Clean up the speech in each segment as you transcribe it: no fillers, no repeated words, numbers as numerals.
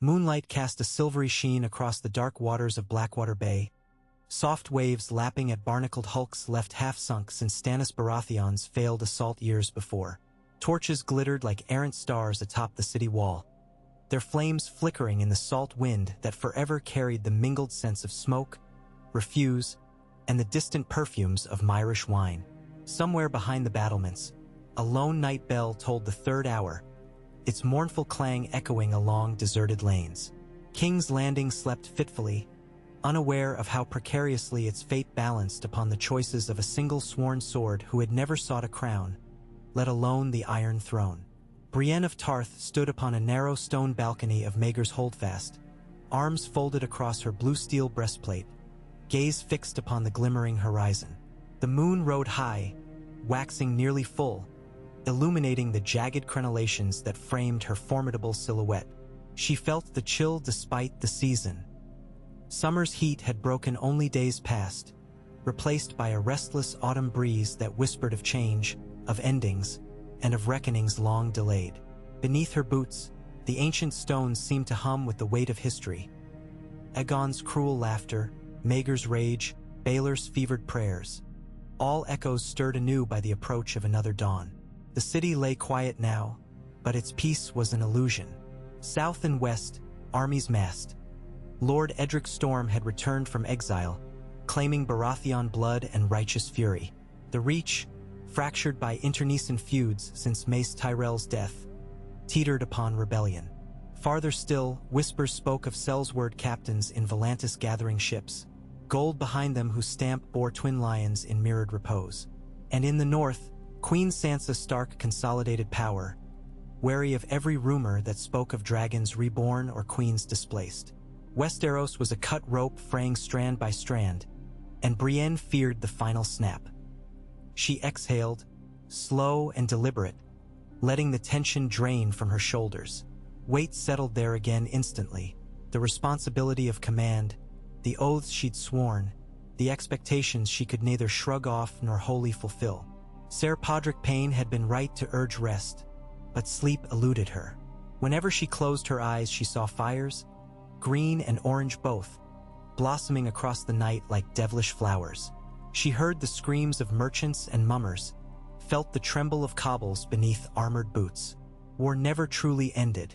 Moonlight cast a silvery sheen across the dark waters of Blackwater Bay. Soft waves lapping at barnacled hulks left half-sunk since Stannis Baratheon's failed assault years before. Torches glittered like errant stars atop the city wall, their flames flickering in the salt wind that forever carried the mingled scents of smoke, refuse, and the distant perfumes of Myrish wine. Somewhere behind the battlements, a lone night bell tolled the third hour, its mournful clang echoing along deserted lanes. King's Landing slept fitfully, unaware of how precariously its fate balanced upon the choices of a single sworn sword who had never sought a crown, let alone the Iron Throne. Brienne of Tarth stood upon a narrow stone balcony of Maegor's Holdfast, arms folded across her blue steel breastplate, gaze fixed upon the glimmering horizon. The moon rode high, waxing nearly full, illuminating the jagged crenellations that framed her formidable silhouette. She felt the chill despite the season. Summer's heat had broken only days past, replaced by a restless autumn breeze that whispered of change, of endings, and of reckonings long delayed. Beneath her boots, the ancient stones seemed to hum with the weight of history. Aegon's cruel laughter, Maegor's rage, Baelor's fevered prayers, all echoes stirred anew by the approach of another dawn. The city lay quiet now, but its peace was an illusion. South and west, armies massed. Lord Edric Storm had returned from exile, claiming Baratheon blood and righteous fury. The Reach, fractured by internecine feuds since Mace Tyrell's death, teetered upon rebellion. Farther still, whispers spoke of Sellsword captains in Volantis gathering ships, gold behind them whose stamp bore twin lions in mirrored repose. And in the north, Queen Sansa Stark consolidated power, wary of every rumor that spoke of dragons reborn or queens displaced. Westeros was a cut rope fraying strand by strand, and Brienne feared the final snap. She exhaled, slow and deliberate, letting the tension drain from her shoulders. Weight settled there again instantly, the responsibility of command, the oaths she'd sworn, the expectations she could neither shrug off nor wholly fulfill. Ser Podrick Payne had been right to urge rest, but sleep eluded her. Whenever she closed her eyes, she saw fires, green and orange both, blossoming across the night like devilish flowers. She heard the screams of merchants and mummers, felt the tremble of cobbles beneath armored boots. War never truly ended.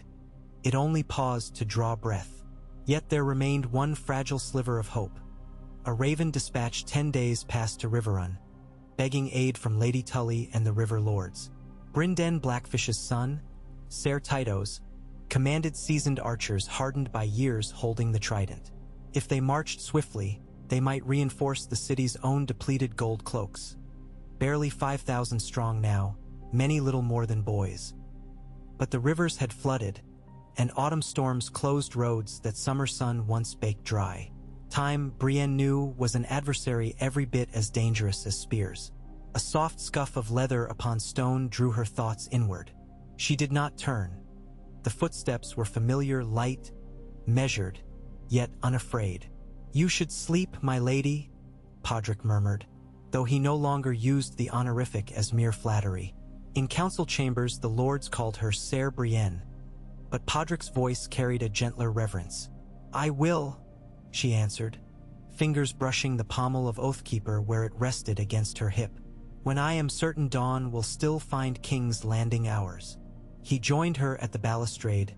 It only paused to draw breath. Yet there remained one fragile sliver of hope. A raven dispatched 10 days past to Riverrun, begging aid from Lady Tully and the River Lords. Brynden Blackfish's son, Ser Tytos, commanded seasoned archers hardened by years holding the trident. If they marched swiftly, they might reinforce the city's own depleted gold cloaks. Barely 5,000 strong now, many little more than boys. But the rivers had flooded, and autumn storms closed roads that summer sun once baked dry. Time, Brienne knew, was an adversary every bit as dangerous as spears. A soft scuff of leather upon stone drew her thoughts inward. She did not turn. The footsteps were familiar, light, measured, yet unafraid. "You should sleep, my lady," Podrick murmured, though he no longer used the honorific as mere flattery. In council chambers, the lords called her Ser Brienne, but Podrick's voice carried a gentler reverence. "I will," she answered, fingers brushing the pommel of Oathkeeper where it rested against her hip. "When I am certain dawn will still find King's Landing ours." He joined her at the balustrade,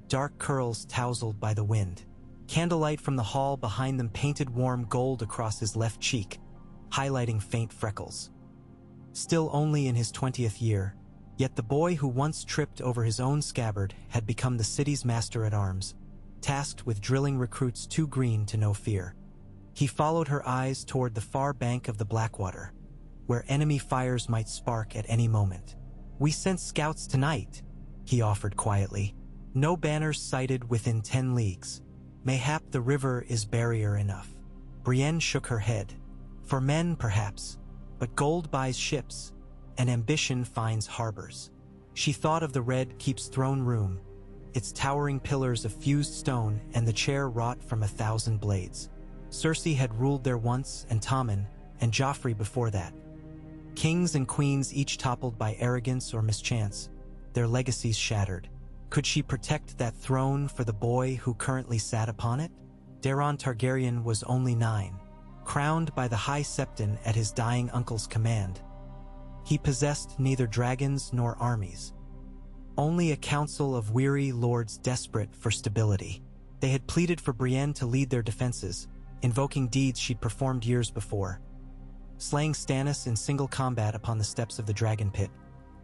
dark curls tousled by the wind. Candlelight from the hall behind them painted warm gold across his left cheek, highlighting faint freckles. Still only in his 20th year, yet the boy who once tripped over his own scabbard had become the city's master-at-arms, tasked with drilling recruits too green to know fear. He followed her eyes toward the far bank of the Blackwater, where enemy fires might spark at any moment. "We sent scouts tonight," he offered quietly. "No banners sighted within 10 leagues. Mayhap the river is barrier enough." Brienne shook her head. "For men, perhaps, but gold buys ships, and ambition finds harbors." She thought of the Red Keep's throne room, its towering pillars of fused stone and the chair wrought from 1,000 blades. Cersei had ruled there once, and Tommen, and Joffrey before that. Kings and queens each toppled by arrogance or mischance, their legacies shattered. Could she protect that throne for the boy who currently sat upon it? Daeron Targaryen was only 9, crowned by the High Septon at his dying uncle's command. He possessed neither dragons nor armies, only a council of weary lords desperate for stability. They had pleaded for Brienne to lead their defenses, invoking deeds she'd performed years before, slaying Stannis in single combat upon the steps of the Dragon Pit,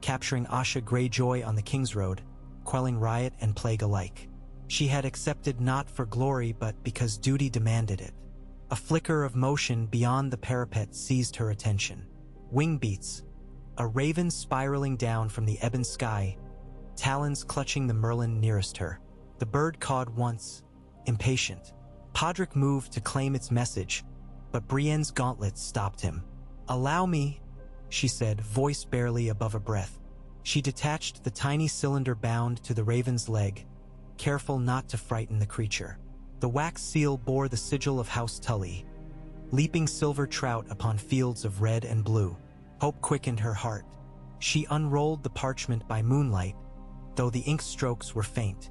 capturing Asha Greyjoy on the King's Road, quelling riot and plague alike. She had accepted not for glory but because duty demanded it. A flicker of motion beyond the parapet seized her attention. Wing beats, a raven spiraling down from the ebon sky, talons clutching the merlin nearest her. The bird cawed once, impatient. Podrick moved to claim its message, but Brienne's gauntlets stopped him. "Allow me," she said, voice barely above a breath. She detached the tiny cylinder bound to the raven's leg, careful not to frighten the creature. The wax seal bore the sigil of House Tully, leaping silver trout upon fields of red and blue. Hope quickened her heart. She unrolled the parchment by moonlight, though the ink strokes were faint.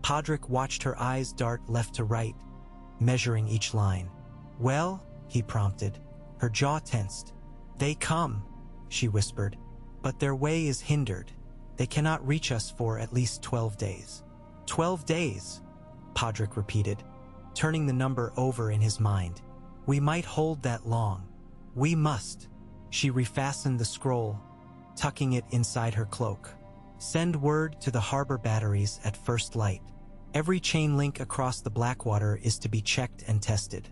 Podrick watched her eyes dart left to right, measuring each line. "Well?" he prompted. Her jaw tensed. "They come," she whispered, "but their way is hindered. They cannot reach us for at least 12 days. 12 days, Podrick repeated, turning the number over in his mind. "We might hold that long. We must." She refastened the scroll, tucking it inside her cloak. "Send word to the harbor batteries at first light. Every chain link across the Blackwater is to be checked and tested.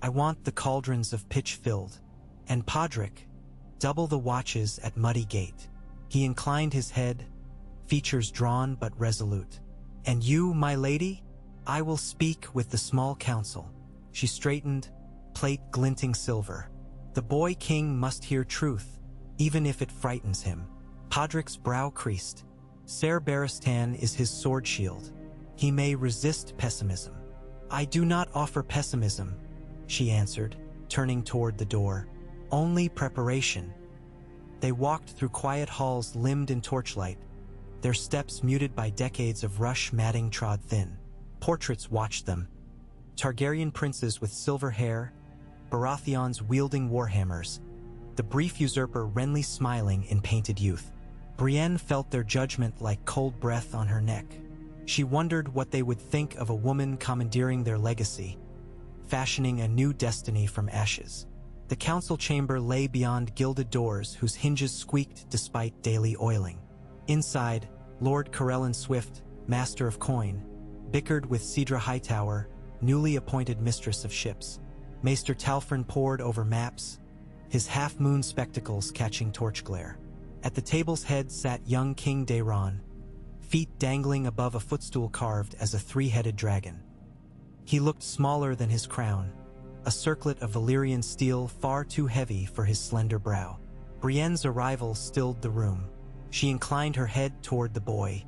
I want the cauldrons of pitch filled. And Podrick, double the watches at Muddy Gate." He inclined his head, features drawn but resolute. "And you, my lady? I will speak with the small council." She straightened, plate glinting silver. "The boy king must hear truth, even if it frightens him." Podrick's brow creased. "Ser Barristan is his sword shield. He may resist pessimism." "I do not offer pessimism," she answered, turning toward the door. "Only preparation." They walked through quiet halls limned in torchlight, their steps muted by decades of rush matting trod thin. Portraits watched them. Targaryen princes with silver hair, Baratheons wielding warhammers, the brief usurper Renly smiling in painted youth. Brienne felt their judgment like cold breath on her neck. She wondered what they would think of a woman commandeering their legacy, fashioning a new destiny from ashes. The council chamber lay beyond gilded doors whose hinges squeaked despite daily oiling. Inside, Lord Corellon Swift, Master of Coin, bickered with Cedra Hightower, newly appointed Mistress of Ships. Maester Talfrin pored over maps, his half-moon spectacles catching torch glare. At the table's head sat young King Daeron, feet dangling above a footstool carved as a three-headed dragon. He looked smaller than his crown, a circlet of Valyrian steel far too heavy for his slender brow. Brienne's arrival stilled the room. She inclined her head toward the boy.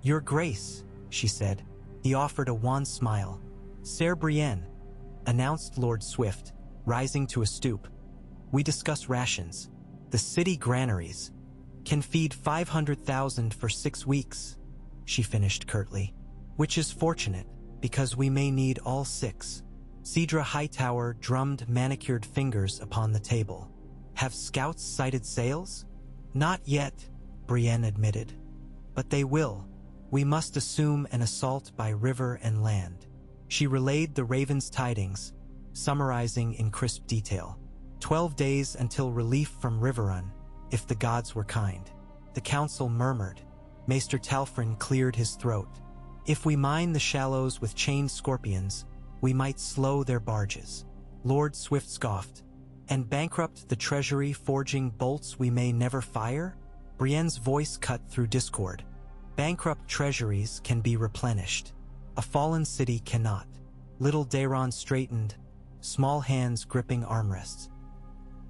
"Your Grace," she said. He offered a wan smile. "Ser Brienne," announced Lord Swift, rising to a stoop. "We discuss rations. The city granaries can feed 500,000 for 6 weeks," she finished curtly. "Which is fortunate, because we may need all 6. Cedra Hightower drummed manicured fingers upon the table. "Have scouts sighted sails?" "Not yet," Brienne admitted. "But they will. We must assume an assault by river and land." She relayed the Raven's tidings, summarizing in crisp detail. 12 days until relief from Riverrun, if the gods were kind. The council murmured. Maester Talfrin cleared his throat. "If we mine the shallows with chained scorpions, we might slow their barges." Lord Swift scoffed. "And bankrupt the treasury forging bolts we may never fire?" Brienne's voice cut through discord. "Bankrupt treasuries can be replenished. A fallen city cannot." Little Daeron straightened, small hands gripping armrests.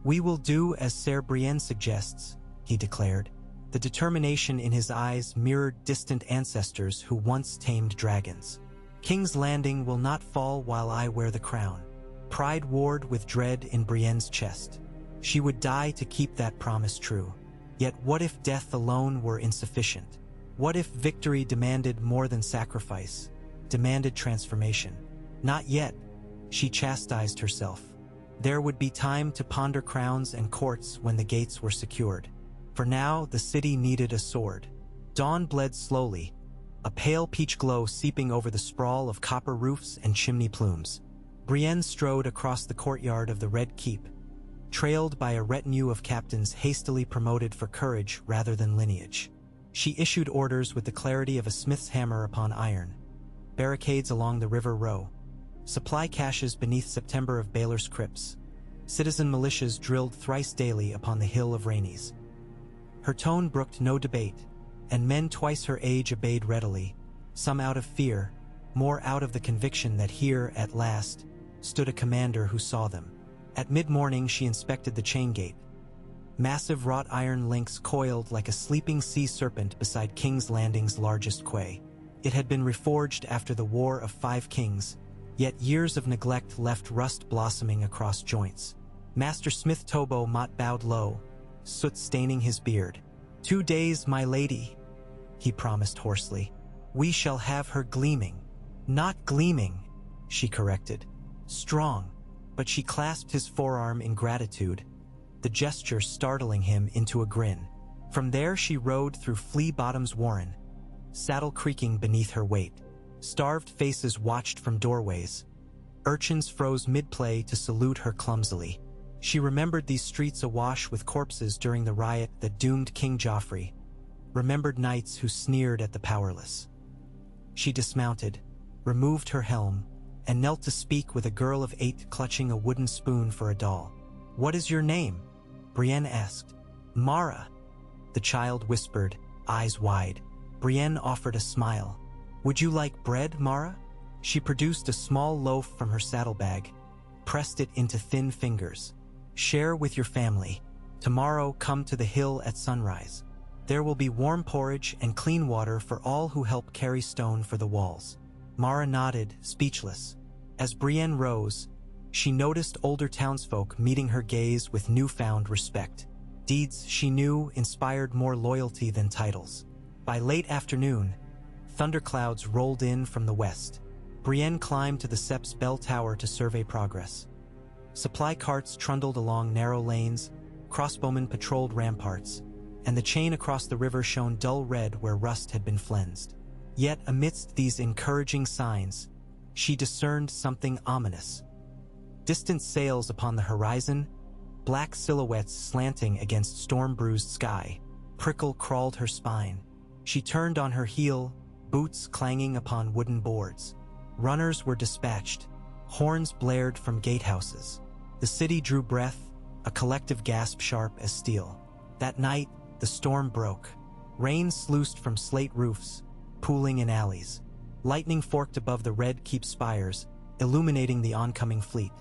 "We will do as Ser Brienne suggests," he declared. The determination in his eyes mirrored distant ancestors who once tamed dragons. "King's Landing will not fall while I wear the crown." Pride warred with dread in Brienne's chest. She would die to keep that promise true. Yet what if death alone were insufficient? What if victory demanded more than sacrifice, demanded transformation? Not yet, she chastised herself. There would be time to ponder crowns and courts when the gates were secured. For now, the city needed a sword. Dawn bled slowly, a pale peach glow seeping over the sprawl of copper roofs and chimney plumes. Brienne strode across the courtyard of the Red Keep, trailed by a retinue of captains hastily promoted for courage rather than lineage. She issued orders with the clarity of a smith's hammer upon iron. Barricades along the river Row. Supply caches beneath September of Baylor's crypts. Citizen militias drilled thrice daily upon the hill of Rainey's. Her tone brooked no debate, and men twice her age obeyed readily, some out of fear, more out of the conviction that here, at last, stood a commander who saw them. At mid-morning she inspected the chain gate. Massive wrought iron links coiled like a sleeping sea serpent beside King's Landing's largest quay. It had been reforged after the War of 5 Kings, yet years of neglect left rust blossoming across joints. Master Smith Tobo Mott bowed low, soot staining his beard. 2 days, my lady, he promised hoarsely. We shall have her gleaming. Not gleaming, she corrected. Strong, but she clasped his forearm in gratitude, the gesture startling him into a grin. From there she rode through Flea Bottom's warren, saddle creaking beneath her weight. Starved faces watched from doorways. Urchins froze mid-play to salute her clumsily. She remembered these streets awash with corpses during the riot that doomed King Joffrey, remembered knights who sneered at the powerless. She dismounted, removed her helm, and knelt to speak with a girl of 8 clutching a wooden spoon for a doll. "What is your name?" Brienne asked. "Mara," the child whispered, eyes wide. Brienne offered a smile. "Would you like bread, Mara?" She produced a small loaf from her saddlebag, pressed it into thin fingers. "Share with your family. Tomorrow come to the hill at sunrise. There will be warm porridge and clean water for all who help carry stone for the walls." Mara nodded, speechless. As Brienne rose, she noticed older townsfolk meeting her gaze with newfound respect. Deeds she knew inspired more loyalty than titles. By late afternoon, thunderclouds rolled in from the west. Brienne climbed to the Seps bell tower to survey progress. Supply carts trundled along narrow lanes, crossbowmen patrolled ramparts, and the chain across the river shone dull red where rust had been flensed. Yet amidst these encouraging signs, she discerned something ominous. Distant sails upon the horizon, black silhouettes slanting against storm-bruised sky. Prickle crawled her spine. She turned on her heel, boots clanging upon wooden boards. Runners were dispatched. Horns blared from gatehouses. The city drew breath, a collective gasp sharp as steel. That night, the storm broke. Rain sluiced from slate roofs, pooling in alleys. Lightning forked above the Red Keep spires, illuminating the oncoming fleet.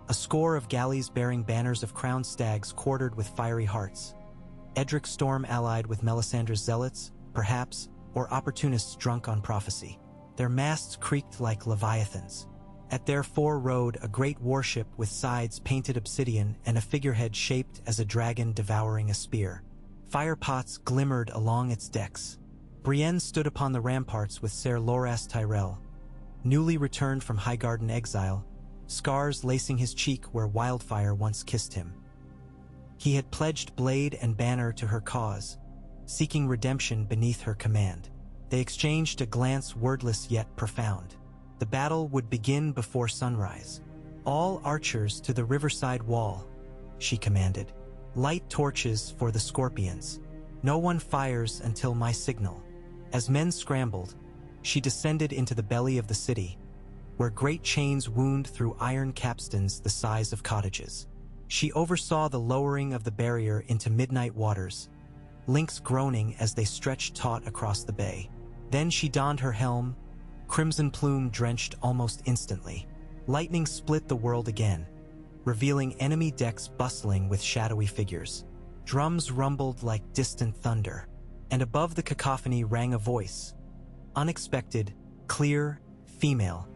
A score of galleys bearing banners of crowned stags quartered with fiery hearts. Edric's storm allied with Melisandre's zealots, perhaps, or opportunists drunk on prophecy. Their masts creaked like leviathans. At their fore rode a great warship with sides painted obsidian and a figurehead shaped as a dragon devouring a spear. Firepots glimmered along its decks. Brienne stood upon the ramparts with Ser Loras Tyrell, newly returned from Highgarden exile, scars lacing his cheek where wildfire once kissed him. He had pledged blade and banner to her cause, seeking redemption beneath her command. They exchanged a glance wordless yet profound. The battle would begin before sunrise. "All archers to the riverside wall," she commanded. "Light torches for the scorpions. No one fires until my signal." As men scrambled, she descended into the belly of the city, where great chains wound through iron capstans the size of cottages. She oversaw the lowering of the barrier into midnight waters, links groaning as they stretched taut across the bay. Then she donned her helm, crimson plume drenched almost instantly. Lightning split the world again, revealing enemy decks bustling with shadowy figures. Drums rumbled like distant thunder, and above the cacophony rang a voice, unexpected, clear, female,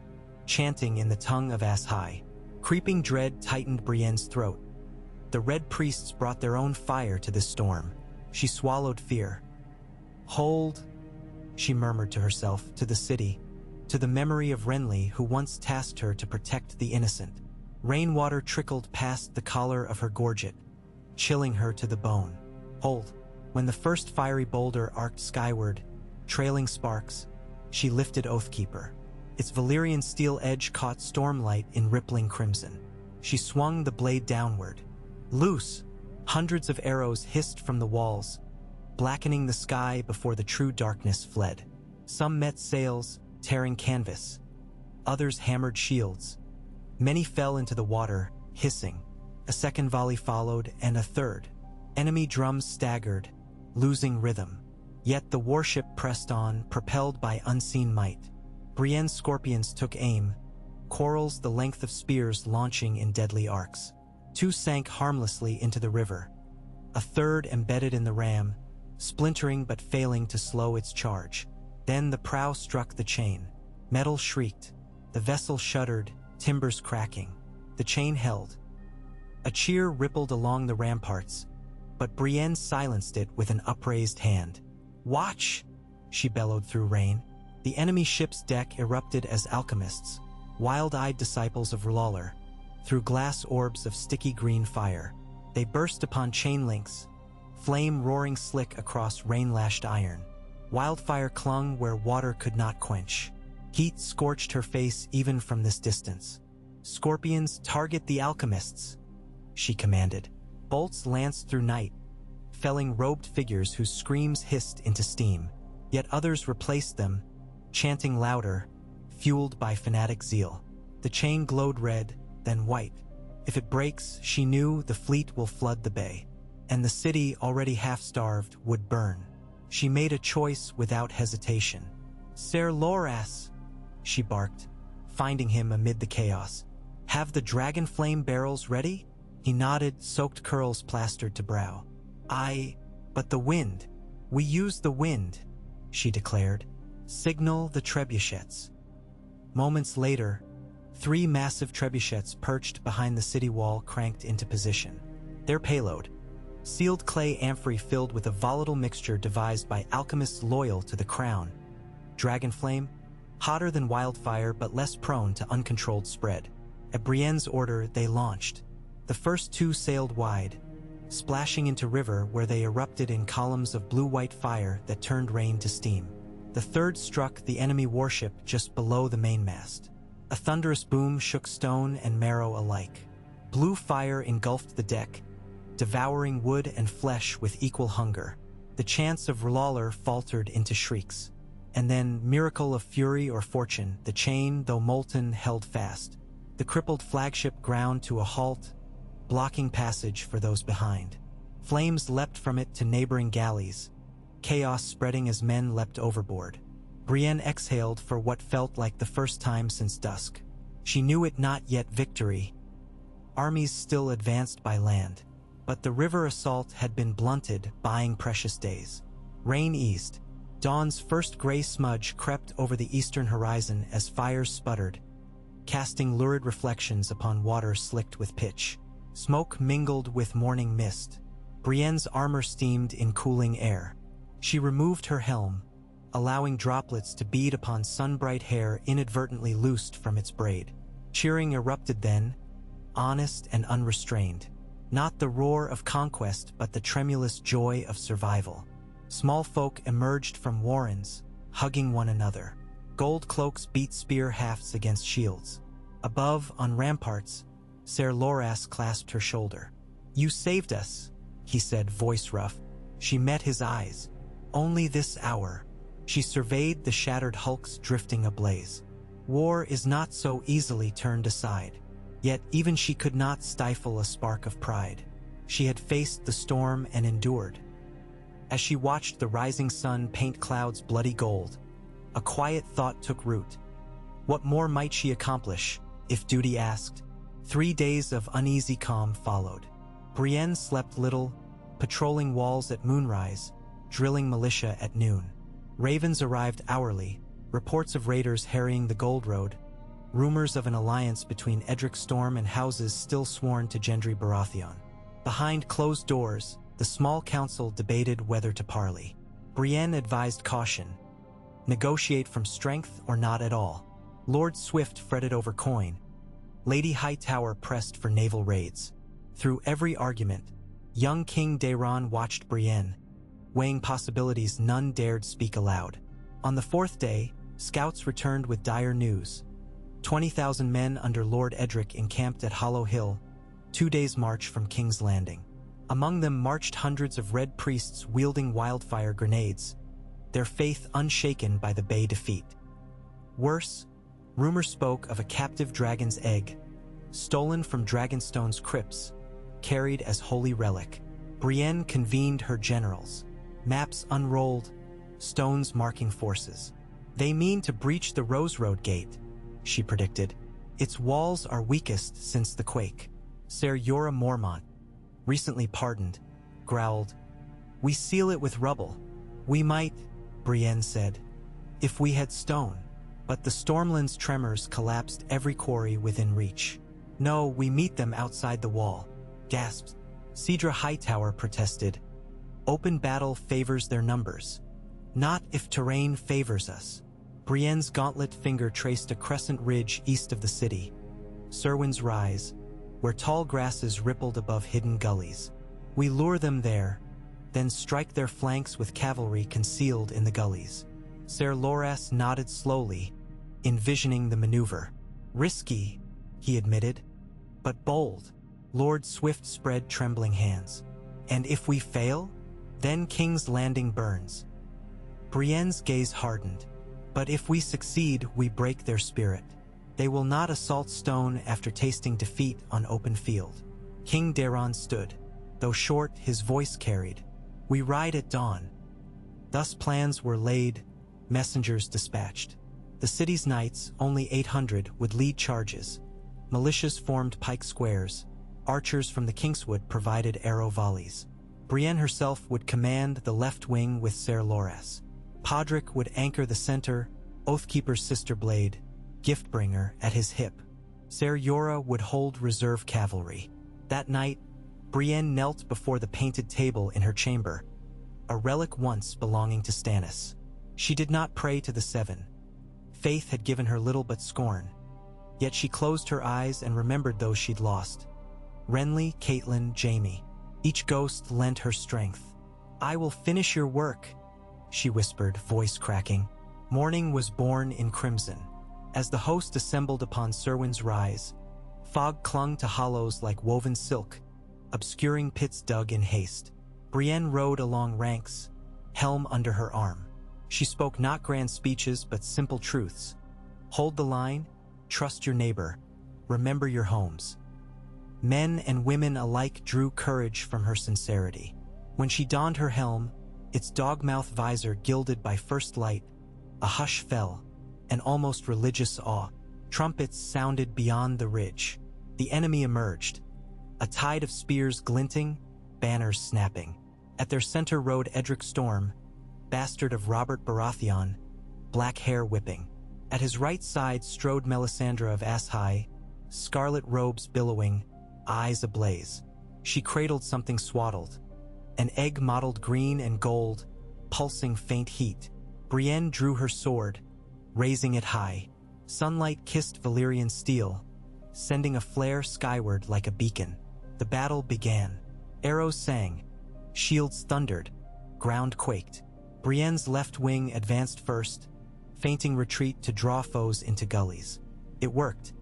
chanting in the tongue of Ashai. Creeping dread tightened Brienne's throat. The Red Priests brought their own fire to this storm. She swallowed fear. "Hold, she murmured to herself, to the city, to the memory of Renly who once tasked her to protect the innocent. Rainwater trickled past the collar of her gorget, chilling her to the bone. Hold. When the first fiery boulder arced skyward, trailing sparks, she lifted Oathkeeper. Its Valyrian steel edge caught stormlight in rippling crimson. She swung the blade downward. Loose! Hundreds of arrows hissed from the walls, blackening the sky before the true darkness fled. Some met sails, tearing canvas. Others hammered shields. Many fell into the water, hissing. A second volley followed, and a third. Enemy drums staggered, losing rhythm. Yet the warship pressed on, propelled by unseen might. Brienne's scorpions took aim, quarrels the length of spears launching in deadly arcs. 2 sank harmlessly into the river. A third embedded in the ram, splintering but failing to slow its charge. Then the prow struck the chain. Metal shrieked. The vessel shuddered, timbers cracking. The chain held. A cheer rippled along the ramparts, but Brienne silenced it with an upraised hand. "Watch!" she bellowed through rain. The enemy ship's deck erupted as alchemists, wild-eyed disciples of R'hllor, through glass orbs of sticky green fire. They burst upon chain links, flame roaring slick across rain-lashed iron. Wildfire clung where water could not quench. Heat scorched her face even from this distance. "Scorpions, target the alchemists," she commanded. Bolts lanced through night, felling robed figures whose screams hissed into steam. Yet others replaced them, chanting louder, fueled by fanatic zeal. The chain glowed red, then white. If it breaks, she knew, the fleet will flood the bay. And the city, already half-starved, would burn. She made a choice without hesitation. "Ser Loras," she barked, finding him amid the chaos. "Have the dragon flame barrels ready?" He nodded, soaked curls plastered to brow. But the wind. We use the wind," she declared. "Signal the trebuchets." Moments later, 3 massive trebuchets perched behind the city wall cranked into position. Their payload, sealed clay amphory filled with a volatile mixture devised by alchemists loyal to the crown. Dragonflame, hotter than wildfire but less prone to uncontrolled spread. At Brienne's order, they launched. The first 2 sailed wide, splashing into river where they erupted in columns of blue-white fire that turned rain to steam. The third struck the enemy warship just below the mainmast. A thunderous boom shook stone and marrow alike. Blue fire engulfed the deck, devouring wood and flesh with equal hunger. The chants of R'hllor faltered into shrieks. And then, miracle of fury or fortune, the chain, though molten, held fast. The crippled flagship ground to a halt, blocking passage for those behind. Flames leapt from it to neighboring galleys, chaos spreading as men leapt overboard. Brienne exhaled for what felt like the first time since dusk. She knew it not yet victory. Armies still advanced by land, but the river assault had been blunted, buying precious days. Rain eased. Dawn's first gray smudge crept over the eastern horizon as fires sputtered, casting lurid reflections upon water slicked with pitch. Smoke mingled with morning mist. Brienne's armor steamed in cooling air. She removed her helm, allowing droplets to bead upon sun-bright hair inadvertently loosed from its braid. Cheering erupted then, honest and unrestrained. Not the roar of conquest, but the tremulous joy of survival. Small folk emerged from warrens, hugging one another. Gold cloaks beat spear hafts against shields. Above, on ramparts, Ser Loras clasped her shoulder. "You saved us," he said, voice rough. She met his eyes. Only this hour. She surveyed the shattered hulks drifting ablaze. War is not so easily turned aside. Yet even she could not stifle a spark of pride. She had faced the storm and endured. As she watched the rising sun paint clouds bloody gold, a quiet thought took root. What more might she accomplish, if duty asked? 3 days of uneasy calm followed. Brienne slept little, patrolling walls at moonrise, drilling militia at noon. Ravens arrived hourly, reports of raiders harrying the Gold Road, rumors of an alliance between Edric Storm and houses still sworn to Gendry Baratheon. Behind closed doors, the small council debated whether to parley. Brienne advised caution. Negotiate from strength or not at all. Lord Swift fretted over coin. Lady Hightower pressed for naval raids. Through every argument, young King Daeron watched Brienne, weighing possibilities none dared speak aloud. On the fourth day, scouts returned with dire news. 20,000 men under Lord Edric encamped at Hollow Hill, 2 days' march from King's Landing. Among them marched hundreds of red priests wielding wildfire grenades, their faith unshaken by the Bay defeat. Worse, rumor spoke of a captive dragon's egg, stolen from Dragonstone's crypts, carried as holy relic. Brienne convened her generals. Maps unrolled, stones marking forces. They mean to breach the Rose Road Gate, she predicted. Its walls are weakest since the quake. Ser Jorah Mormont, recently pardoned, growled, "We seal it with rubble." "We might," Brienne said, "if we had stone." But the Stormland's tremors collapsed every quarry within reach. "No, we meet them outside the wall," gasped. Cedra Hightower protested. "Open battle favors their numbers. Not if terrain favors us." Brienne's gauntlet finger traced a crescent ridge east of the city, Cerwyn's Rise, where tall grasses rippled above hidden gullies. "We lure them there, then strike their flanks with cavalry concealed in the gullies." Ser Loras nodded slowly, envisioning the maneuver. "Risky," he admitted, "but bold." Lord Swift spread trembling hands. "And if we fail? Then King's Landing burns." Brienne's gaze hardened. "But if we succeed, we break their spirit. They will not assault stone after tasting defeat on open field." King Daeron stood. Though short, his voice carried. "We ride at dawn." Thus plans were laid, messengers dispatched. The city's knights, only 800, would lead charges. Militias formed pike squares. Archers from the Kingswood provided arrow volleys. Brienne herself would command the left wing with Ser Loras. Podrick would anchor the center, Oathkeeper's sister blade, Giftbringer, at his hip. Ser Jorah would hold reserve cavalry. That night, Brienne knelt before the painted table in her chamber, a relic once belonging to Stannis. She did not pray to the Seven. Faith had given her little but scorn. Yet she closed her eyes and remembered those she'd lost. Renly, Catelyn, Jaime. Each ghost lent her strength. "I will finish your work," she whispered, voice cracking. Morning was born in crimson. As the host assembled upon Cerwyn's Rise, fog clung to hollows like woven silk, obscuring pits dug in haste. Brienne rode along ranks, helm under her arm. She spoke not grand speeches but simple truths. Hold the line, trust your neighbor, remember your homes. Men and women alike drew courage from her sincerity. When she donned her helm, its dogmouth visor gilded by first light, a hush fell, an almost religious awe. Trumpets sounded beyond the ridge. The enemy emerged, a tide of spears glinting, banners snapping. At their center rode Edric Storm, bastard of Robert Baratheon, black hair whipping. At his right side strode Melisandre of Ashai, scarlet robes billowing, eyes ablaze. She cradled something swaddled, an egg mottled green and gold, pulsing faint heat. Brienne drew her sword, raising it high. Sunlight kissed Valyrian steel, sending a flare skyward like a beacon. The battle began. Arrows sang, shields thundered, ground quaked. Brienne's left wing advanced first, feinting retreat to draw foes into gullies. It worked.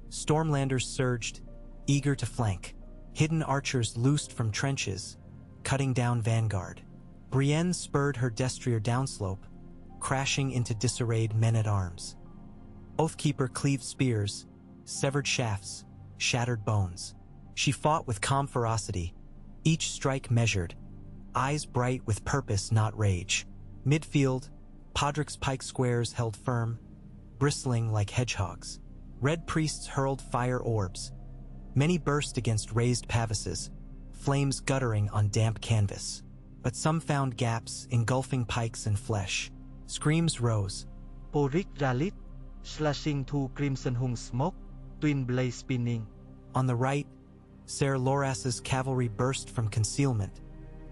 Stormlanders surged, eager to flank. Hidden archers loosed from trenches, cutting down vanguard. Brienne spurred her destrier downslope, crashing into disarrayed men-at-arms. Oathkeeper cleaved spears, severed shafts, shattered bones. She fought with calm ferocity, each strike measured, eyes bright with purpose, not rage. Midfield, Podrick's pike squares held firm, bristling like hedgehogs. Red priests hurled fire orbs. Many burst against raised pavises, flames guttering on damp canvas. But some found gaps, engulfing pikes and flesh. Screams rose. Podrick rallied, slashing through crimson hung smoke, twin blades spinning. On the right, Ser Loras's cavalry burst from concealment,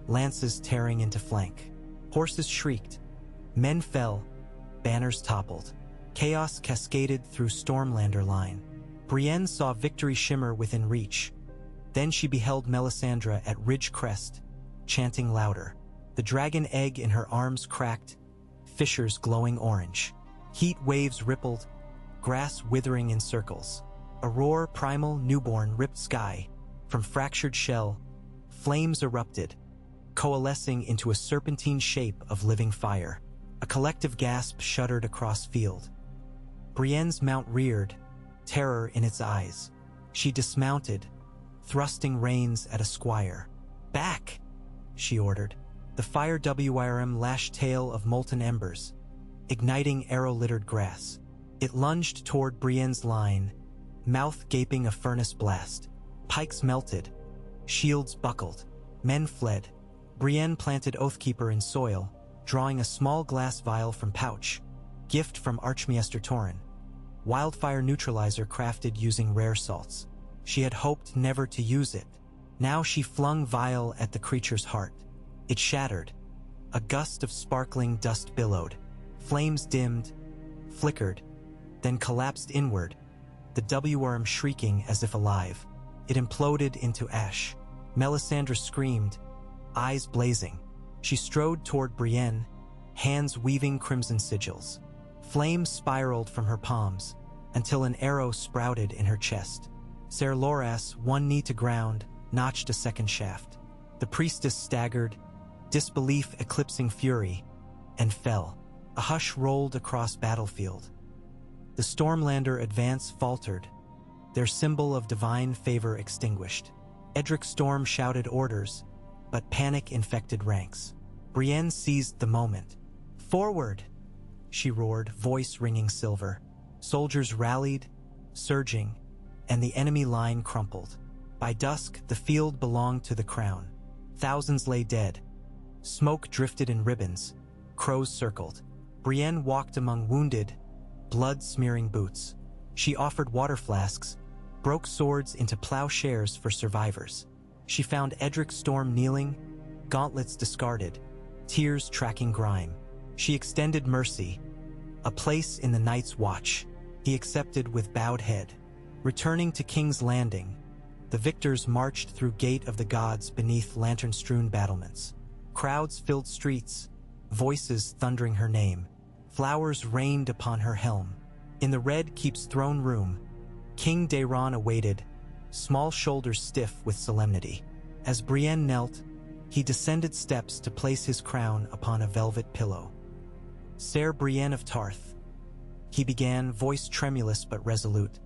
lances tearing into flank. Horses shrieked. Men fell, banners toppled. Chaos cascaded through Stormlander line. Brienne saw victory shimmer within reach. Then she beheld Melisandre at ridge crest, chanting louder. The dragon egg in her arms cracked, fissures glowing orange. Heat waves rippled, grass withering in circles. A roar, primal, newborn, ripped sky. From fractured shell, flames erupted, coalescing into a serpentine shape of living fire. A collective gasp shuddered across field. Brienne's mount reared, terror in its eyes. She dismounted, thrusting reins at a squire. "Back!" she ordered. The fire WRM lashed tail of molten embers, igniting arrow-littered grass. It lunged toward Brienne's line, mouth gaping a furnace blast. Pikes melted, shields buckled, men fled. Brienne planted Oathkeeper in soil, drawing a small glass vial from pouch, gift from Archmaester Torrin. Wildfire neutralizer crafted using rare salts. She had hoped never to use it. Now she flung vial at the creature's heart. It shattered. A gust of sparkling dust billowed. Flames dimmed, flickered, then collapsed inward, the WRM shrieking as if alive. It imploded into ash. Melisandre screamed, eyes blazing. She strode toward Brienne, hands weaving crimson sigils. Flames spiraled from her palms, until an arrow sprouted in her chest. Ser Loras, one knee to ground, notched a second shaft. The priestess staggered, disbelief eclipsing fury, and fell. A hush rolled across battlefield. The Stormlander advance faltered, their symbol of divine favor extinguished. Edric Storm shouted orders, but panic infected ranks. Brienne seized the moment. "Forward!" she roared, voice ringing silver. Soldiers rallied, surging, and the enemy line crumpled. By dusk, the field belonged to the crown. Thousands lay dead. Smoke drifted in ribbons. Crows circled. Brienne walked among wounded, blood-smearing boots. She offered water flasks, broke swords into plowshares for survivors. She found Edric Storm kneeling, gauntlets discarded, tears tracking grime. She extended mercy, a place in the night's watch. He accepted with bowed head. Returning to King's Landing, the victors marched through Gate of the Gods beneath lantern-strewn battlements. Crowds filled streets, voices thundering her name. Flowers rained upon her helm. In the Red Keep's throne room, King Daeron awaited, small shoulders stiff with solemnity. As Brienne knelt, he descended steps to place his crown upon a velvet pillow. "Ser Brienne of Tarth," he began, voice tremulous but resolute.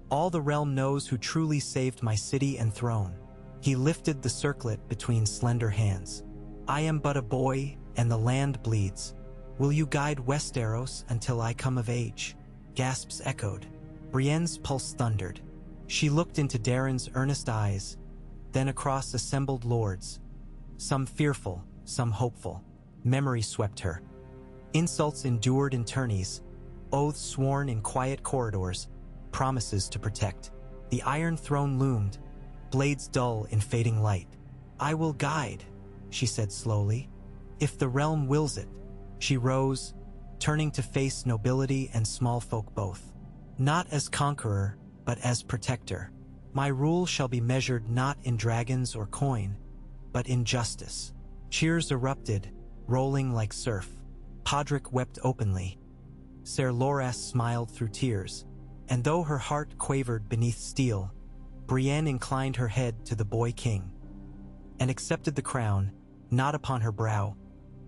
"All the realm knows who truly saved my city and throne." He lifted the circlet between slender hands. "I am but a boy, and the land bleeds. Will you guide Westeros until I come of age?" Gasps echoed. Brienne's pulse thundered. She looked into Daeron's earnest eyes, then across assembled lords. Some fearful, some hopeful. Memory swept her. Insults endured in tourneys, oaths sworn in quiet corridors, promises to protect. The Iron Throne loomed, blades dull in fading light. "I will guide," she said slowly, "if the realm wills it." She rose, turning to face nobility and small folk both. "Not as conqueror, but as protector. My rule shall be measured not in dragons or coin, but in justice." Cheers erupted, rolling like surf. Podrick wept openly. Ser Loras smiled through tears, and though her heart quavered beneath steel, Brienne inclined her head to the boy king, and accepted the crown, not upon her brow,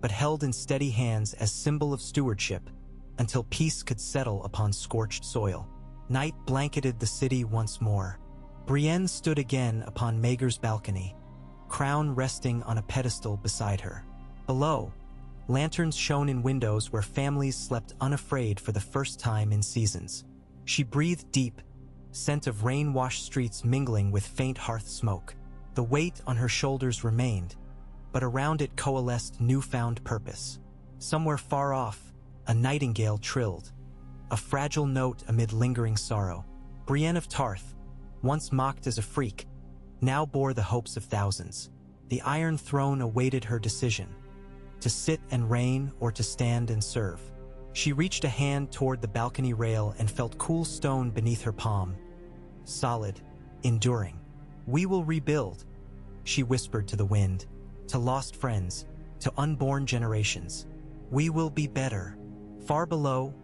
but held in steady hands as symbol of stewardship, until peace could settle upon scorched soil. Night blanketed the city once more. Brienne stood again upon Maegor's balcony, crown resting on a pedestal beside her. Below, lanterns shone in windows where families slept unafraid for the first time in seasons. She breathed deep, scent of rain-washed streets mingling with faint hearth smoke. The weight on her shoulders remained, but around it coalesced newfound purpose. Somewhere far off, a nightingale trilled, a fragile note amid lingering sorrow. Brienne of Tarth, once mocked as a freak, now bore the hopes of thousands. The Iron Throne awaited her decision, to sit and reign or to stand and serve. She reached a hand toward the balcony rail and felt cool stone beneath her palm. Solid, enduring. "We will rebuild," she whispered to the wind, to lost friends, to unborn generations. "We will be better." Far below,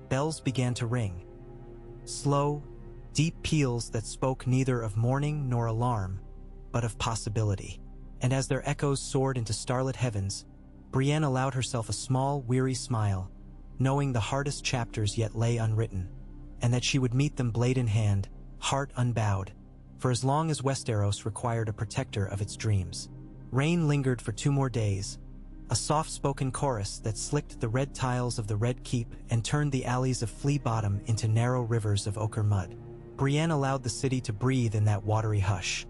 bells began to ring. Slow, deep peals that spoke neither of mourning nor alarm, but of possibility. And as their echoes soared into starlit heavens, Brienne allowed herself a small, weary smile, knowing the hardest chapters yet lay unwritten, and that she would meet them blade in hand, heart unbowed, for as long as Westeros required a protector of its dreams. Rain lingered for 2 more days, a soft-spoken chorus that slicked the red tiles of the Red Keep and turned the alleys of Flea Bottom into narrow rivers of ochre mud. Brienne allowed the city to breathe in that watery hush.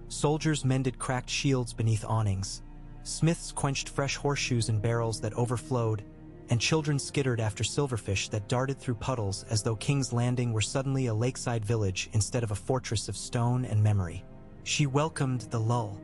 Soldiers mended cracked shields beneath awnings, smiths quenched fresh horseshoes in barrels that overflowed, and children skittered after silverfish that darted through puddles as though King's Landing were suddenly a lakeside village instead of a fortress of stone and memory. She welcomed the lull.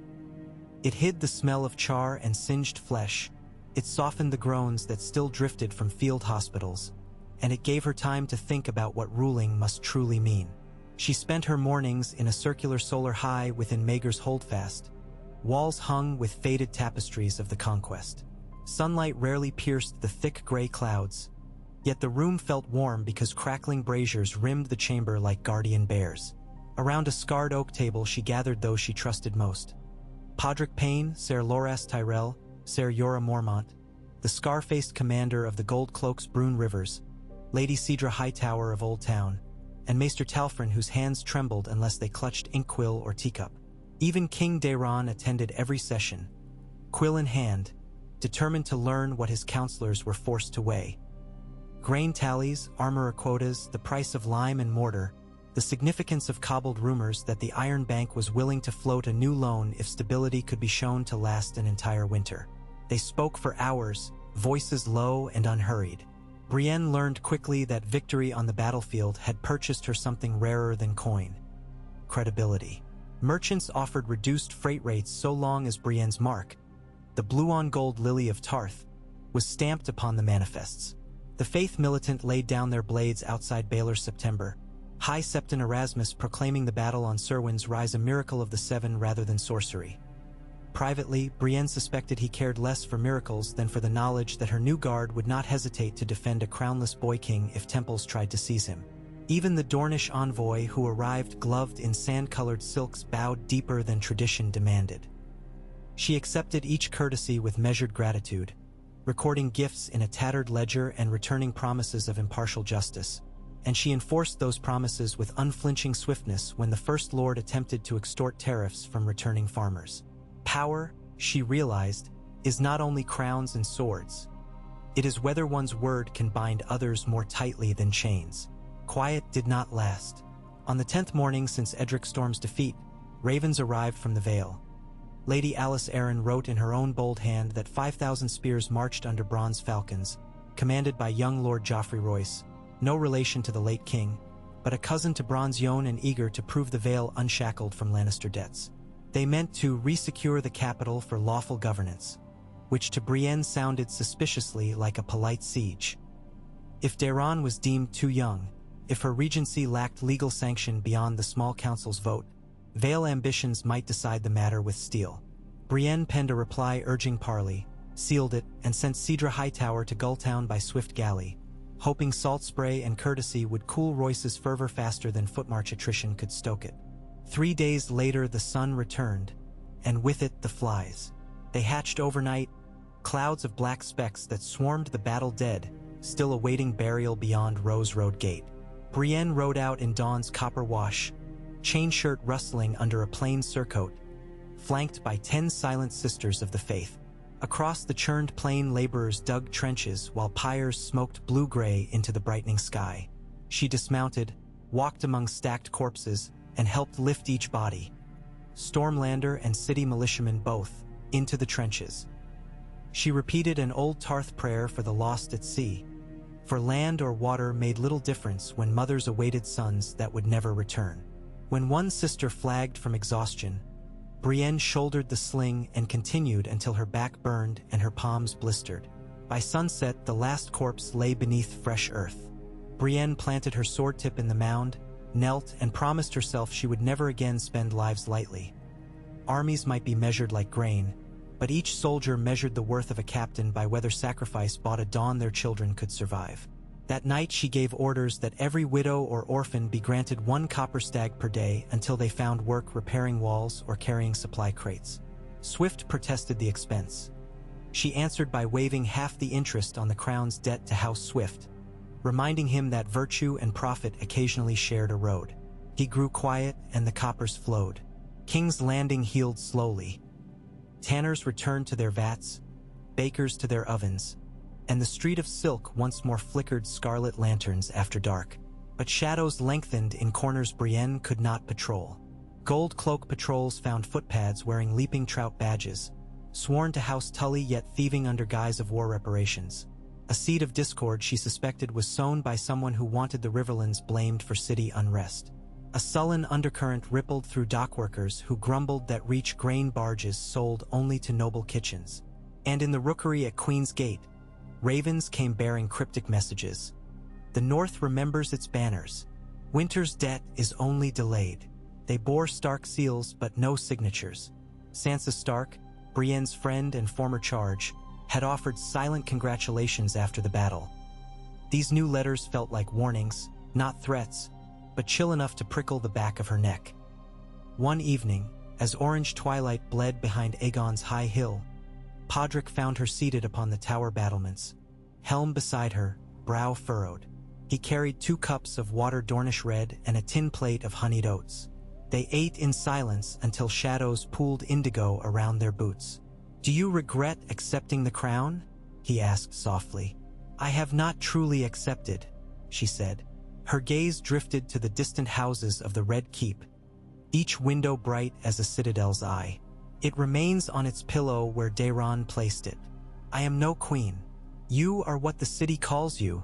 It hid the smell of char and singed flesh, it softened the groans that still drifted from field hospitals, and it gave her time to think about what ruling must truly mean. She spent her mornings in a circular solar high within Maegor's holdfast, walls hung with faded tapestries of the conquest. Sunlight rarely pierced the thick gray clouds, yet the room felt warm because crackling braziers rimmed the chamber like guardian bears. Around a scarred oak table she gathered those she trusted most. Podrick Payne, Ser Loras Tyrell, Ser Jorah Mormont, the scar-faced commander of the Gold Cloaks Brune Rivers, Lady Cedra Hightower of Old Town, and Maester Talfrin whose hands trembled unless they clutched inkwell or teacup. Even King Daeron attended every session, quill in hand, determined to learn what his counselors were forced to weigh. Grain tallies, armor quotas, the price of lime and mortar, the significance of cobbled rumors that the Iron Bank was willing to float a new loan if stability could be shown to last an entire winter. They spoke for hours, voices low and unhurried. Brienne learned quickly that victory on the battlefield had purchased her something rarer than coin: credibility. Merchants offered reduced freight rates so long as Brienne's mark, the blue-on-gold lily of Tarth, was stamped upon the manifests. The faith militant laid down their blades outside Baelor's September, High Septon Erasmus proclaiming the battle on Cerwyn's Rise a miracle of the Seven rather than sorcery. Privately, Brienne suspected he cared less for miracles than for the knowledge that her new guard would not hesitate to defend a crownless boy king if temples tried to seize him. Even the Dornish envoy who arrived gloved in sand-colored silks bowed deeper than tradition demanded. She accepted each courtesy with measured gratitude, recording gifts in a tattered ledger and returning promises of impartial justice, and she enforced those promises with unflinching swiftness when the First Lord attempted to extort tariffs from returning farmers. Power, she realized, is not only crowns and swords. It is whether one's word can bind others more tightly than chains. Quiet did not last. On the 10th morning since Edric Storm's defeat, ravens arrived from the Vale. Lady Alice Arryn wrote in her own bold hand that 5,000 spears marched under bronze falcons, commanded by young Lord Joffrey Royce, no relation to the late king, but a cousin to Bronze Yohn and eager to prove the Vale unshackled from Lannister debts. They meant to resecure the capital for lawful governance, which to Brienne sounded suspiciously like a polite siege. If Daeron was deemed too young, if her regency lacked legal sanction beyond the small council's vote, Vale ambitions might decide the matter with steel. Brienne penned a reply urging parley, sealed it, and sent Cedra Hightower to Gulltown by swift galley, hoping salt spray and courtesy would cool Royce's fervor faster than footmarch attrition could stoke it. 3 days later the sun returned, and with it the flies. They hatched overnight, clouds of black specks that swarmed the battle dead, still awaiting burial beyond Rose Road Gate. Brienne rode out in dawn's copper wash, chain shirt rustling under a plain surcoat, flanked by 10 silent sisters of the faith. Across the churned plain laborers dug trenches while pyres smoked blue-gray into the brightening sky. She dismounted, walked among stacked corpses, and helped lift each body, Stormlander and city militiamen both, into the trenches. She repeated an old Tarth prayer for the lost at sea, for land or water made little difference when mothers awaited sons that would never return. When one sister flagged from exhaustion, Brienne shouldered the sling and continued until her back burned and her palms blistered. By sunset, the last corpse lay beneath fresh earth. Brienne planted her sword tip in the mound, knelt, and promised herself she would never again spend lives lightly. Armies might be measured like grain, but each soldier measured the worth of a captain by whether sacrifice bought a dawn their children could survive. That night she gave orders that every widow or orphan be granted 1 copper stag per day until they found work repairing walls or carrying supply crates. Swift protested the expense. She answered by waiving half the interest on the crown's debt to House Swift, reminding him that virtue and profit occasionally shared a road. He grew quiet and the coppers flowed. King's Landing healed slowly. Tanners returned to their vats, bakers to their ovens, and the street of silk once more flickered scarlet lanterns after dark. But shadows lengthened in corners Brienne could not patrol. Gold cloak patrols found footpads wearing leaping trout badges, sworn to House Tully yet thieving under guise of war reparations. A seed of discord she suspected was sown by someone who wanted the Riverlands blamed for city unrest. A sullen undercurrent rippled through dockworkers who grumbled that Reach grain barges sold only to noble kitchens. And in the rookery at Queen's Gate, ravens came bearing cryptic messages. The North remembers its banners. Winter's debt is only delayed. They bore Stark seals but no signatures. Sansa Stark, Brienne's friend and former charge, had offered silent congratulations after the battle. These new letters felt like warnings, not threats, but chill enough to prickle the back of her neck. One evening, as orange twilight bled behind Aegon's high hill, Podrick found her seated upon the tower battlements, helm beside her, brow furrowed. He carried 2 cups of water Dornish red and a tin plate of honeyed oats. They ate in silence until shadows pooled indigo around their boots. "Do you regret accepting the crown?" he asked softly. "I have not truly accepted," she said. Her gaze drifted to the distant houses of the Red Keep, each window bright as a citadel's eye. "It remains on its pillow where Daeron placed it. I am no queen. You are what the city calls you,"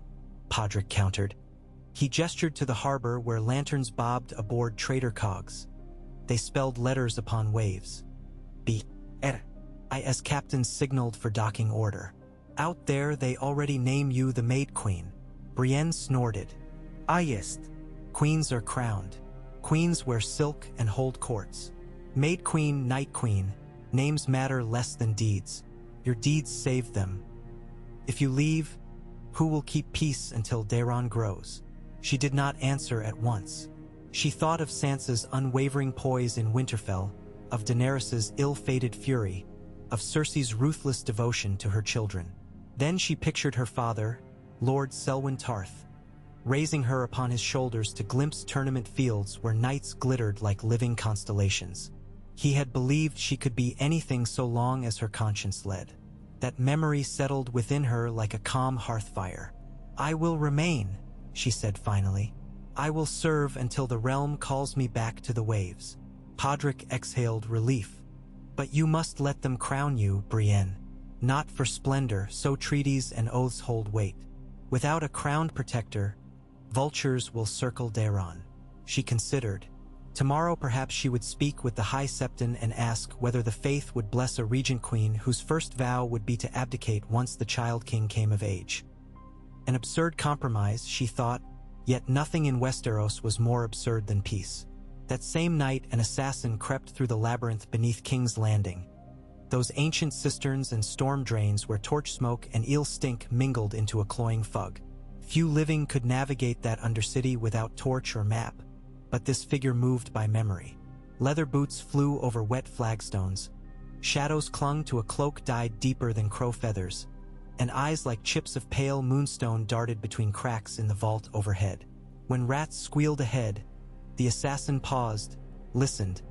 Podrick countered. He gestured to the harbor where lanterns bobbed aboard trader cogs. They spelled letters upon waves. B-R-I as captains signaled for docking order. "Out there they already name you the Maid Queen." Brienne snorted. "Ah yes. Queens are crowned. Queens wear silk and hold courts. Maid Queen, Night Queen, names matter less than deeds. Your deeds save them. If you leave, who will keep peace until Daeron grows?" She did not answer at once. She thought of Sansa's unwavering poise in Winterfell, of Daenerys's ill-fated fury, of Cersei's ruthless devotion to her children. Then she pictured her father, Lord Selwyn Tarth, raising her upon his shoulders to glimpse tournament fields where knights glittered like living constellations. He had believed she could be anything so long as her conscience led. That memory settled within her like a calm hearthfire. "I will remain," she said finally. "I will serve until the realm calls me back to the waves." Podrick exhaled relief. "But you must let them crown you, Brienne. Not for splendor, so treaties and oaths hold weight. Without a crowned protector, vultures will circle Daeron." She considered. Tomorrow perhaps she would speak with the High Septon and ask whether the faith would bless a regent queen whose first vow would be to abdicate once the child king came of age. An absurd compromise, she thought, yet nothing in Westeros was more absurd than peace. That same night an assassin crept through the labyrinth beneath King's Landing. Those ancient cisterns and storm drains where torch smoke and eel stink mingled into a cloying fog. Few living could navigate that undercity without torch or map, but this figure moved by memory. Leather boots flew over wet flagstones. Shadows clung to a cloak dyed deeper than crow feathers, and eyes like chips of pale moonstone darted between cracks in the vault overhead. When rats squealed ahead, the assassin paused, listened,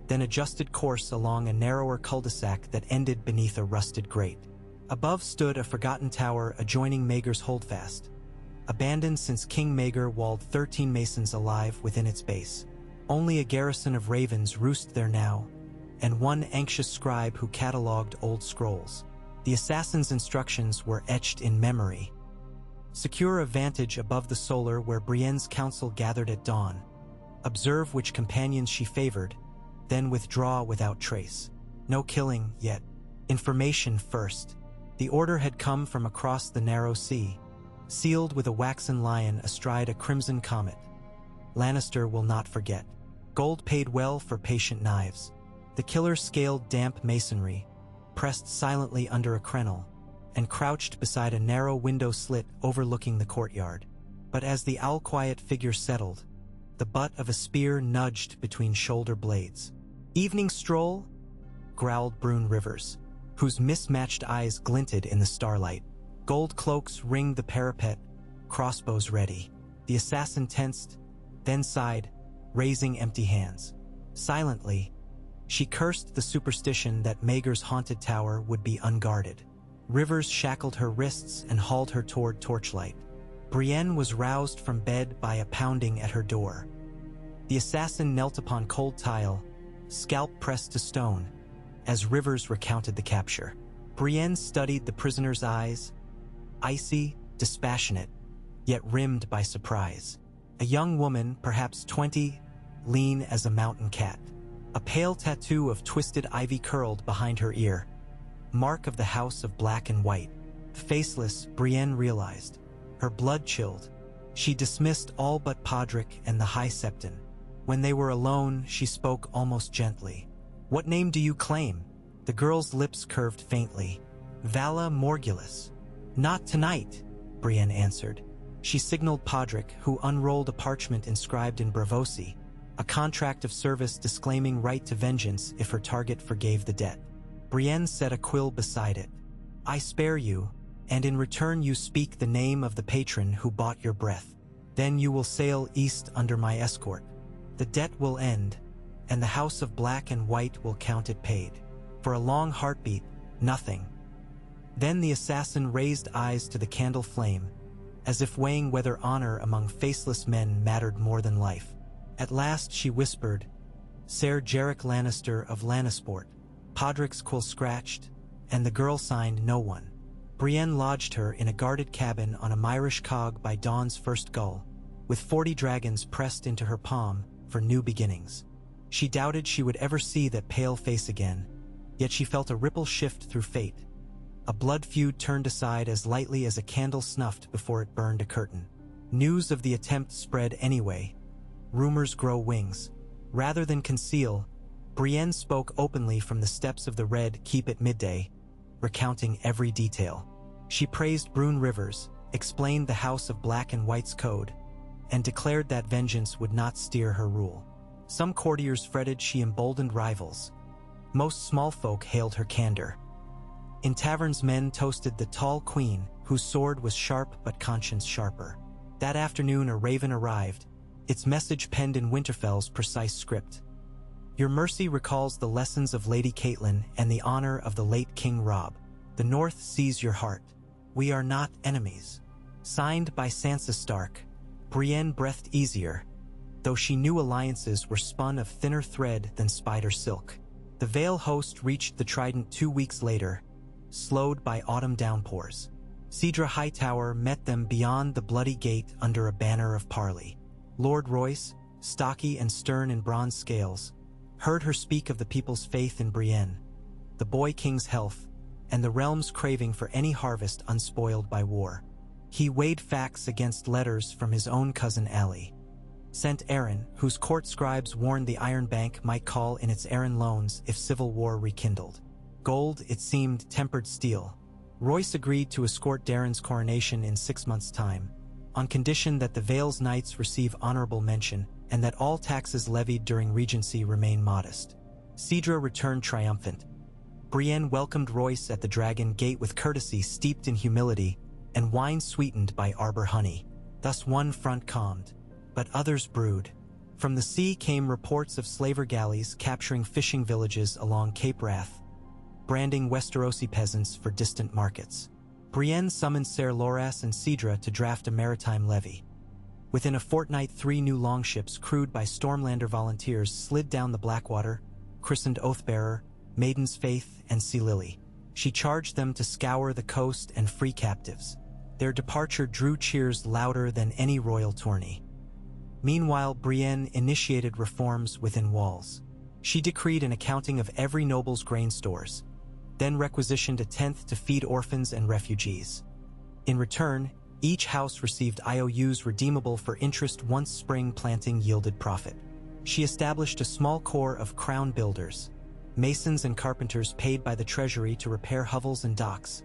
then adjusted course along a narrower cul-de-sac that ended beneath a rusted grate. Above stood a forgotten tower adjoining Maegor's Holdfast, abandoned since King Maegor walled 13 masons alive within its base. Only a garrison of ravens roost there now, and one anxious scribe who catalogued old scrolls. The assassin's instructions were etched in memory. Secure a vantage above the solar where Brienne's council gathered at dawn. Observe which companions she favored, then withdraw without trace. No killing yet. Information first. The order had come from across the narrow sea, sealed with a waxen lion astride a crimson comet. Lannister will not forget. Gold paid well for patient knives. The killer scaled damp masonry, pressed silently under a crenel, and crouched beside a narrow window slit overlooking the courtyard. But as the owl-quiet figure settled, the butt of a spear nudged between shoulder blades. "Evening stroll?" growled Brune Rivers, whose mismatched eyes glinted in the starlight. Gold cloaks ringed the parapet, crossbows ready. The assassin tensed, then sighed, raising empty hands. Silently, she cursed the superstition that Maegor's haunted tower would be unguarded. Rivers shackled her wrists and hauled her toward torchlight. Brienne was roused from bed by a pounding at her door. The assassin knelt upon cold tile, scalp pressed to stone, as Rivers recounted the capture. Brienne studied the prisoner's eyes, icy, dispassionate, yet rimmed by surprise. A young woman, perhaps 20, lean as a mountain cat. A pale tattoo of twisted ivy curled behind her ear, mark of the House of Black and White. Faceless, Brienne realized. Her blood chilled. She dismissed all but Podrick and the High Septon. When they were alone, she spoke almost gently. "What name do you claim?" The girl's lips curved faintly. "Vala Morgulus." "Not tonight," Brienne answered. She signaled Podrick, who unrolled a parchment inscribed in Bravosi, a contract of service disclaiming right to vengeance if her target forgave the debt. Brienne set a quill beside it. "I spare you, and in return you speak the name of the patron who bought your breath. Then you will sail east under my escort. The debt will end, and the House of Black and White will count it paid." For a long heartbeat, nothing. Then the assassin raised eyes to the candle flame, as if weighing whether honor among faceless men mattered more than life. At last she whispered, "Ser Jarek Lannister of Lannisport." Podrick's quill scratched, and the girl signed no one. Brienne lodged her in a guarded cabin on a Myrish cog by dawn's first gull, with 40 dragons pressed into her palm for new beginnings. She doubted she would ever see that pale face again, yet she felt a ripple shift through fate. A blood feud turned aside as lightly as a candle snuffed before it burned a curtain. News of the attempt spread anyway. Rumors grow wings. Rather than conceal, Brienne spoke openly from the steps of the Red Keep at midday, recounting every detail. She praised Brune Rivers, explained the House of Black and White's code, and declared that vengeance would not steer her rule. Some courtiers fretted she emboldened rivals. Most small folk hailed her candor. In taverns, men toasted the tall queen, whose sword was sharp but conscience sharper. That afternoon a raven arrived, its message penned in Winterfell's precise script. "Your mercy recalls the lessons of Lady Catelyn and the honor of the late King Robb. The North sees your heart. We are not enemies." Signed by Sansa Stark, Brienne breathed easier, though she knew alliances were spun of thinner thread than spider silk. The Vale host reached the Trident 2 weeks later, slowed by autumn downpours. Cedra Hightower met them beyond the bloody gate under a banner of parley. Lord Royce, stocky and stern in bronze scales, heard her speak of the people's faith in Brienne, the boy king's health, and the realm's craving for any harvest unspoiled by war. He weighed facts against letters from his own cousin Allie. Sent Aaron, whose court scribes warned the Iron Bank might call in its Aaron loans if civil war rekindled. Gold, it seemed, tempered steel. Royce agreed to escort Darren's coronation in 6 months' time, on condition that the Vale's knights receive honorable mention and that all taxes levied during Regency remain modest. Cedra returned triumphant. Brienne welcomed Royce at the Dragon Gate with courtesy steeped in humility and wine sweetened by arbor honey. Thus one front calmed, but others brewed. From the sea came reports of slaver galleys capturing fishing villages along Cape Wrath, branding Westerosi peasants for distant markets. Brienne summoned Ser Loras and Cedra to draft a maritime levy. Within a fortnight, 3 new longships crewed by Stormlander volunteers slid down the Blackwater, christened Oathbearer, Maiden's Faith, and Sea Lily. She charged them to scour the coast and free captives. Their departure drew cheers louder than any royal tourney. Meanwhile, Brienne initiated reforms within walls. She decreed an accounting of every noble's grain stores, then requisitioned a tenth to feed orphans and refugees. In return, each house received IOUs redeemable for interest once spring planting yielded profit. She established a small corps of crown builders, masons and carpenters paid by the treasury to repair hovels and docks,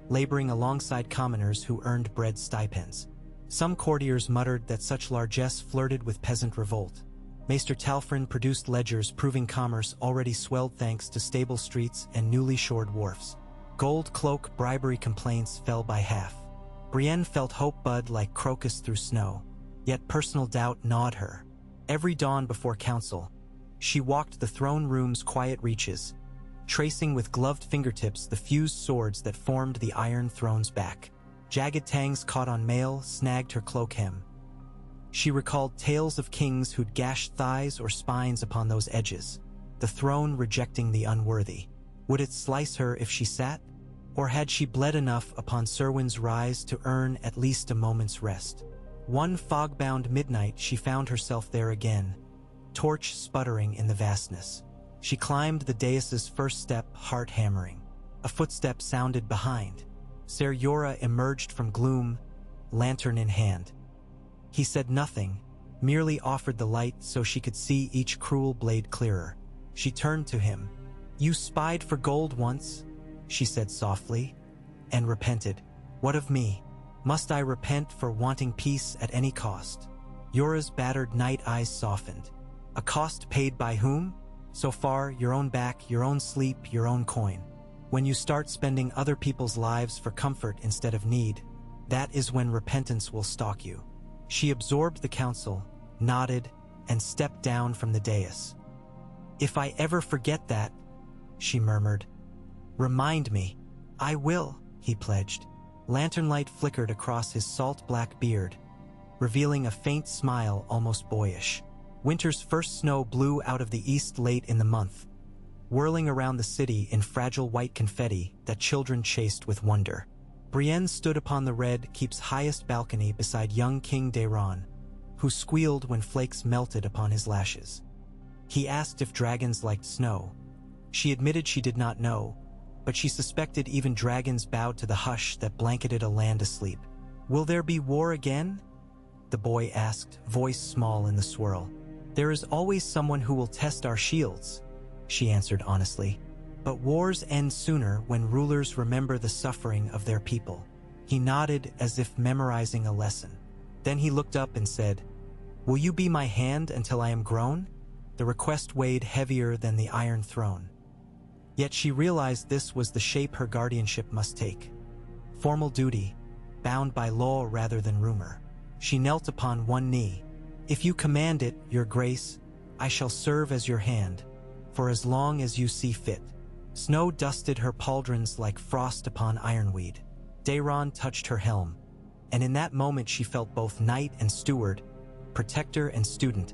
laboring alongside commoners who earned bread stipends. Some courtiers muttered that such largesse flirted with peasant revolt. Maester Talfrin produced ledgers proving commerce already swelled thanks to stable streets and newly shored wharfs. Gold cloak bribery complaints fell by half. Brienne felt hope bud like crocus through snow, yet personal doubt gnawed her. Every dawn before council, she walked the throne room's quiet reaches, tracing with gloved fingertips the fused swords that formed the Iron Throne's back. Jagged tangs caught on mail snagged her cloak hem. She recalled tales of kings who'd gashed thighs or spines upon those edges, the throne rejecting the unworthy. Would it slice her if she sat? Or had she bled enough upon Serwyn's rise to earn at least a moment's rest? One fog-bound midnight she found herself there again, torch sputtering in the vastness. She climbed the dais's first step, heart hammering. A footstep sounded behind. Ser Jorah emerged from gloom, lantern in hand. He said nothing, merely offered the light so she could see each cruel blade clearer. She turned to him. "You spied for gold once," she said softly, "and repented. What of me? Must I repent for wanting peace at any cost?" Jorah's battered night eyes softened. "A cost paid by whom? So far, your own back, your own sleep, your own coin. When you start spending other people's lives for comfort instead of need, that is when repentance will stalk you." She absorbed the counsel, nodded, and stepped down from the dais. "If I ever forget that," she murmured, "remind me." "I will," he pledged. Lantern light flickered across his salt-black beard, revealing a faint smile almost boyish. Winter's first snow blew out of the east late in the month, whirling around the city in fragile white confetti that children chased with wonder. Brienne stood upon the Red Keep's highest balcony beside young King Daeron, who squealed when flakes melted upon his lashes. He asked if dragons liked snow. She admitted she did not know, but she suspected even dragons bowed to the hush that blanketed a land asleep. "Will there be war again?" the boy asked, voice small in the swirl. "There is always someone who will test our shields," she answered honestly. "But wars end sooner when rulers remember the suffering of their people." He nodded as if memorizing a lesson. Then he looked up and said, "Will you be my hand until I am grown?" The request weighed heavier than the Iron Throne. Yet she realized this was the shape her guardianship must take. Formal duty, bound by law rather than rumor. She knelt upon one knee. "If you command it, your grace, I shall serve as your hand, for as long as you see fit." Snow dusted her pauldrons like frost upon ironweed. Daeron touched her helm, and in that moment she felt both knight and steward, protector and student,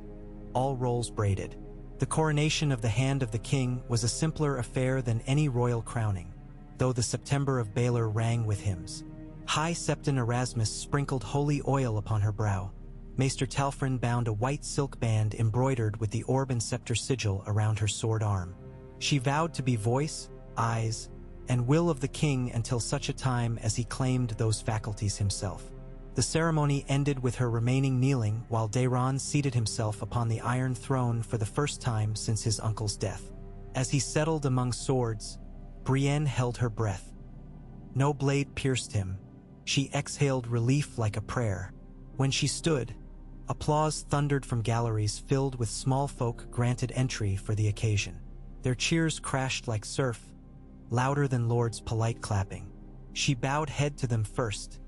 all roles braided. The coronation of the hand of the king was a simpler affair than any royal crowning, though the September of Baelor rang with hymns. High Septon Erasmus sprinkled holy oil upon her brow. Maester Talfrin bound a white silk band embroidered with the orb and scepter sigil around her sword arm. She vowed to be voice, eyes, and will of the king until such a time as he claimed those faculties himself. The ceremony ended with her remaining kneeling while Daeron seated himself upon the Iron Throne for the first time since his uncle's death. As he settled among swords, Brienne held her breath. No blade pierced him. She exhaled relief like a prayer. When she stood, applause thundered from galleries filled with small folk granted entry for the occasion. Their cheers crashed like surf, louder than lords' polite clapping. She bowed head to them first.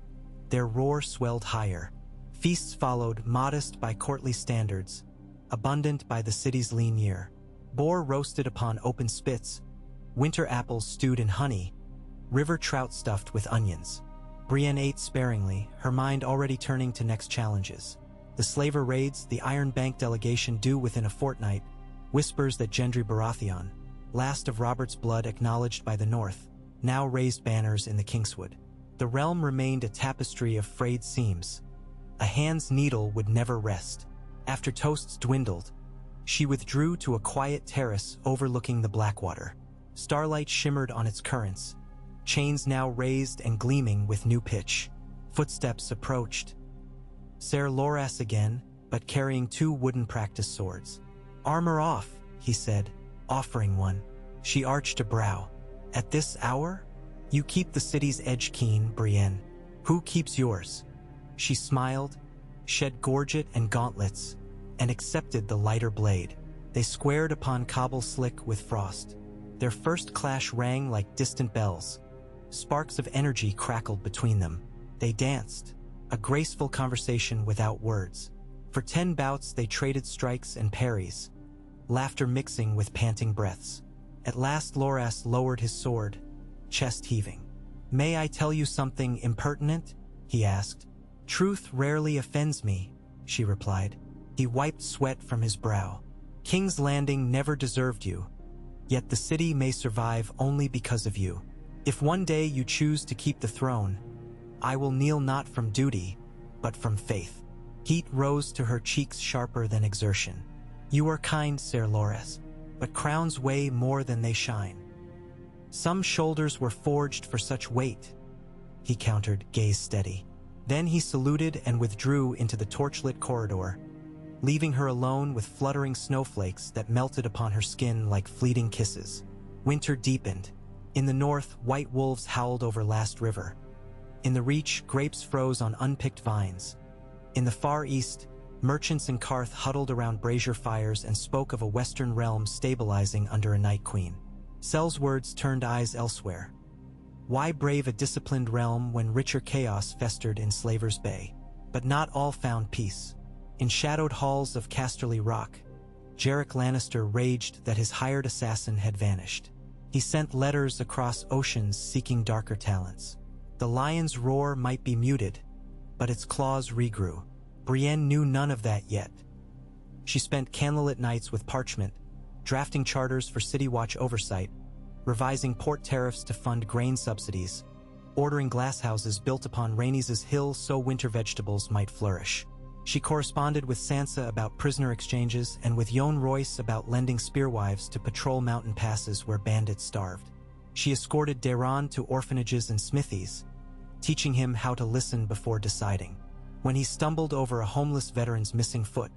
Their roar swelled higher. Feasts followed, modest by courtly standards, abundant by the city's lean year. Boar roasted upon open spits, winter apples stewed in honey, river trout stuffed with onions. Brienne ate sparingly, her mind already turning to next challenges. The slaver raids, the Iron Bank delegation due within a fortnight, whispers that Gendry Baratheon, last of Robert's blood acknowledged by the North, now raised banners in the Kingswood. The realm remained a tapestry of frayed seams. A hand's needle would never rest. After toasts dwindled, she withdrew to a quiet terrace overlooking the Blackwater. Starlight shimmered on its currents, chains now raised and gleaming with new pitch. Footsteps approached. Ser Loras again, but carrying 2 wooden practice swords. "Armor off," he said, offering one. She arched a brow. "At this hour? You keep the city's edge keen, Brienne. Who keeps yours?" She smiled, shed gorget and gauntlets, and accepted the lighter blade. They squared upon cobble slick with frost. Their first clash rang like distant bells. Sparks of energy crackled between them. They danced, a graceful conversation without words. For 10 bouts they traded strikes and parries, laughter mixing with panting breaths. At last Loras lowered his sword, chest heaving. "May I tell you something impertinent?" he asked. "Truth rarely offends me," she replied. He wiped sweat from his brow. "King's Landing never deserved you, yet the city may survive only because of you. If one day you choose to keep the throne, I will kneel not from duty, but from faith." Heat rose to her cheeks sharper than exertion. "You are kind, Ser Loras, but crowns weigh more than they shine. Some shoulders were forged for such weight," he countered, gaze steady. Then he saluted and withdrew into the torchlit corridor, leaving her alone with fluttering snowflakes that melted upon her skin like fleeting kisses. Winter deepened. In the north, white wolves howled over Last River. In the reach, grapes froze on unpicked vines. In the far east, merchants in Tarth huddled around brazier fires and spoke of a western realm stabilizing under a night queen. Sel's words turned eyes elsewhere. Why brave a disciplined realm when richer chaos festered in Slaver's Bay? But not all found peace. In shadowed halls of Casterly Rock, Jarek Lannister raged that his hired assassin had vanished. He sent letters across oceans seeking darker talents. The lion's roar might be muted, but its claws regrew. Brienne knew none of that yet. She spent candlelit nights with parchment, drafting charters for City Watch oversight, revising port tariffs to fund grain subsidies, ordering glasshouses built upon Rhaenys' hill so winter vegetables might flourish. She corresponded with Sansa about prisoner exchanges and with Jon Royce about lending spearwives to patrol mountain passes where bandits starved. She escorted Daeron to orphanages and smithies, teaching him how to listen before deciding. When he stumbled over a homeless veteran's missing foot,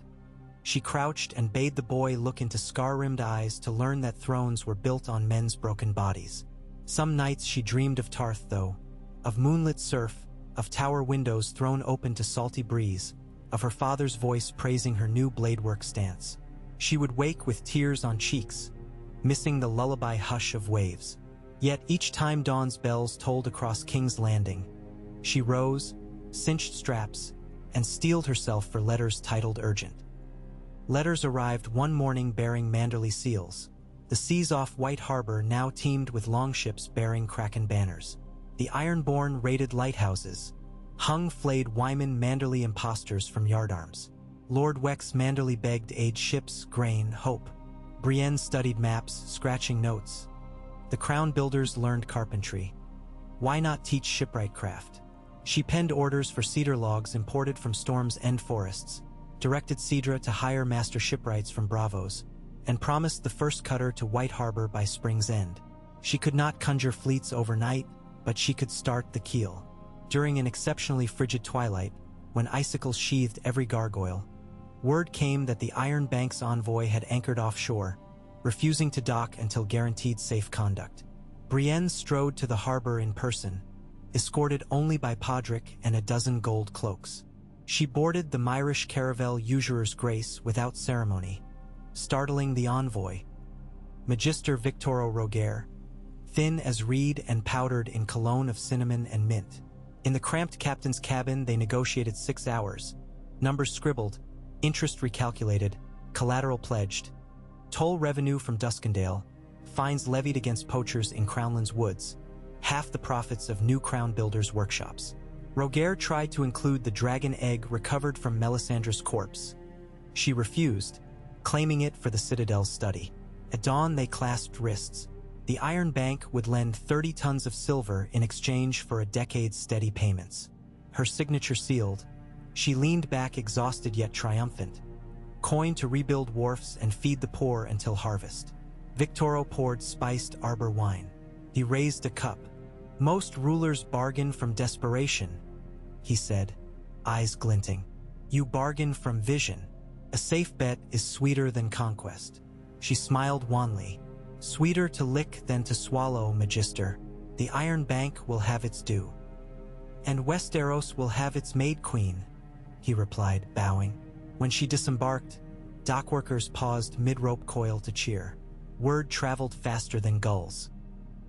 she crouched and bade the boy look into scar-rimmed eyes to learn that thrones were built on men's broken bodies. Some nights she dreamed of Tarth, though, of moonlit surf, of tower windows thrown open to salty breeze, of her father's voice praising her new bladework stance. She would wake with tears on cheeks, missing the lullaby hush of waves. Yet each time dawn's bells tolled across King's Landing, she rose, cinched straps, and steeled herself for letters titled urgent. Letters arrived one morning bearing Manderley seals. The seas off White Harbor now teemed with longships bearing Kraken banners. The Ironborn raided lighthouses. Hung flayed Wyman Manderley impostors from yardarms. Lord Wex Manderley begged aid ships, grain, hope. Brienne studied maps, scratching notes. The crown builders learned carpentry. Why not teach shipwright craft? She penned orders for cedar logs imported from Storm's End forests, directed Cedra to hire master shipwrights from Bravos, and promised the first cutter to White Harbor by spring's end. She could not conjure fleets overnight, but she could start the keel. During an exceptionally frigid twilight, when icicles sheathed every gargoyle, word came that the Iron Bank's envoy had anchored offshore, refusing to dock until guaranteed safe conduct. Brienne strode to the harbor in person, escorted only by Podrick and a dozen gold cloaks. She boarded the Myrish caravel Usurer's Grace without ceremony, startling the envoy, Magister Victoro Roger, thin as reed and powdered in cologne of cinnamon and mint. In the cramped captain's cabin they negotiated 6 hours, numbers scribbled, interest recalculated, collateral pledged, toll revenue from Duskendale, fines levied against poachers in Crownland's woods, half the profits of new crown builders' workshops. Roger tried to include the dragon egg recovered from Melisandre's corpse. She refused, claiming it for the Citadel's study. At dawn they clasped wrists. The Iron Bank would lend 30 tons of silver in exchange for a decade's steady payments. Her signature sealed, she leaned back exhausted yet triumphant. Coin to rebuild wharfs and feed the poor until harvest. Victoro poured spiced arbor wine. He raised a cup. "Most rulers bargain from desperation," he said, eyes glinting. "You bargain from vision. A safe bet is sweeter than conquest." She smiled wanly. "Sweeter to lick than to swallow, Magister. The Iron Bank will have its due. And Westeros will have its Maid Queen," he replied, bowing. When she disembarked, dockworkers paused mid-rope coil to cheer. Word traveled faster than gulls.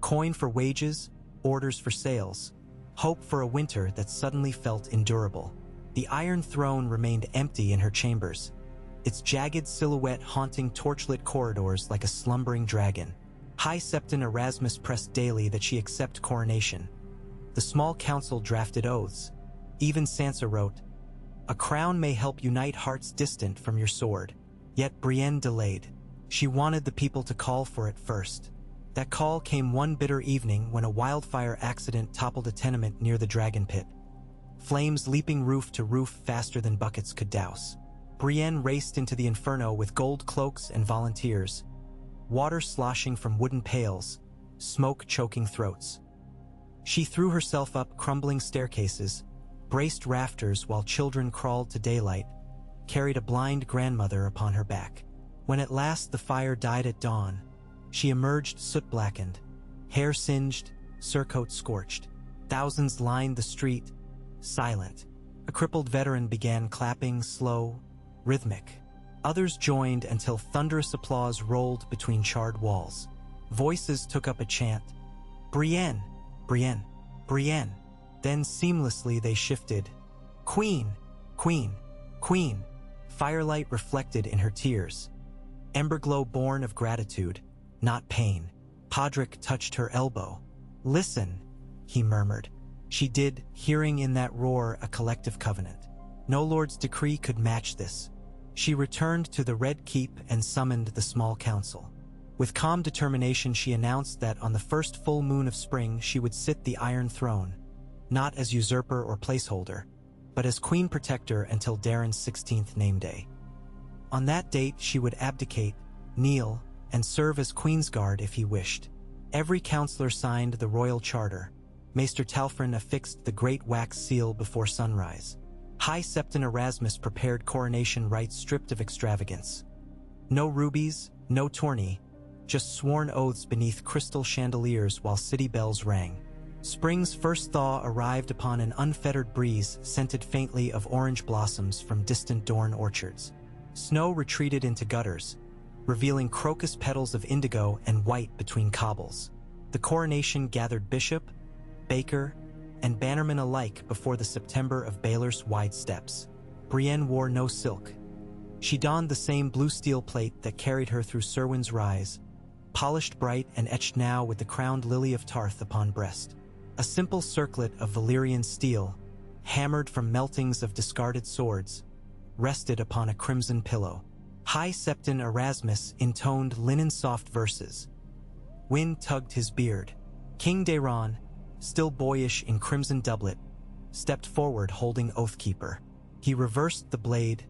Coin for wages, orders for sales, hope for a winter that suddenly felt endurable. The Iron Throne remained empty in her chambers, its jagged silhouette haunting torchlit corridors like a slumbering dragon. High Septon Erasmus pressed daily that she accept coronation. The small council drafted oaths. Even Sansa wrote, "A crown may help unite hearts distant from your sword." Yet Brienne delayed. She wanted the people to call for it first. That call came one bitter evening when a wildfire accident toppled a tenement near the Dragon Pit. Flames leaping roof to roof faster than buckets could douse. Brienne raced into the inferno with gold cloaks and volunteers, water sloshing from wooden pails, smoke choking throats. She threw herself up crumbling staircases, braced rafters while children crawled to daylight, carried a blind grandmother upon her back. When at last the fire died at dawn, she emerged soot-blackened, hair singed, surcoat scorched. Thousands lined the street, silent. A crippled veteran began clapping, slow, rhythmic. Others joined until thunderous applause rolled between charred walls. Voices took up a chant, "Brienne, Brienne, Brienne." Then seamlessly they shifted, "Queen, Queen, Queen." Firelight reflected in her tears. Emberglow born of gratitude, not pain. Podrick touched her elbow. "Listen," he murmured. She did, hearing in that roar a collective covenant. No lord's decree could match this. She returned to the Red Keep and summoned the small council. With calm determination she announced that on the first full moon of spring she would sit the Iron Throne, not as usurper or placeholder, but as Queen Protector until Darren's 16th name day. On that date she would abdicate, kneel, and serve as Queensguard if he wished. Every councillor signed the royal charter. Maester Talfrin affixed the great wax seal before sunrise. High Septon Erasmus prepared coronation rites stripped of extravagance. No rubies, no tourney, just sworn oaths beneath crystal chandeliers while city bells rang. Spring's first thaw arrived upon an unfettered breeze scented faintly of orange blossoms from distant Dorne orchards. Snow retreated into gutters, revealing crocus petals of indigo and white between cobbles. The coronation gathered bishop, baker, and bannermen alike before the September of Baelor's wide steps. Brienne wore no silk. She donned the same blue steel plate that carried her through Serwyn's Rise, polished bright and etched now with the crowned lily of Tarth upon breast. A simple circlet of Valyrian steel, hammered from meltings of discarded swords, rested upon a crimson pillow. High Septon Erasmus intoned linen-soft verses. Wind tugged his beard. King Daeron, still boyish in crimson doublet, stepped forward holding Oathkeeper. He reversed the blade,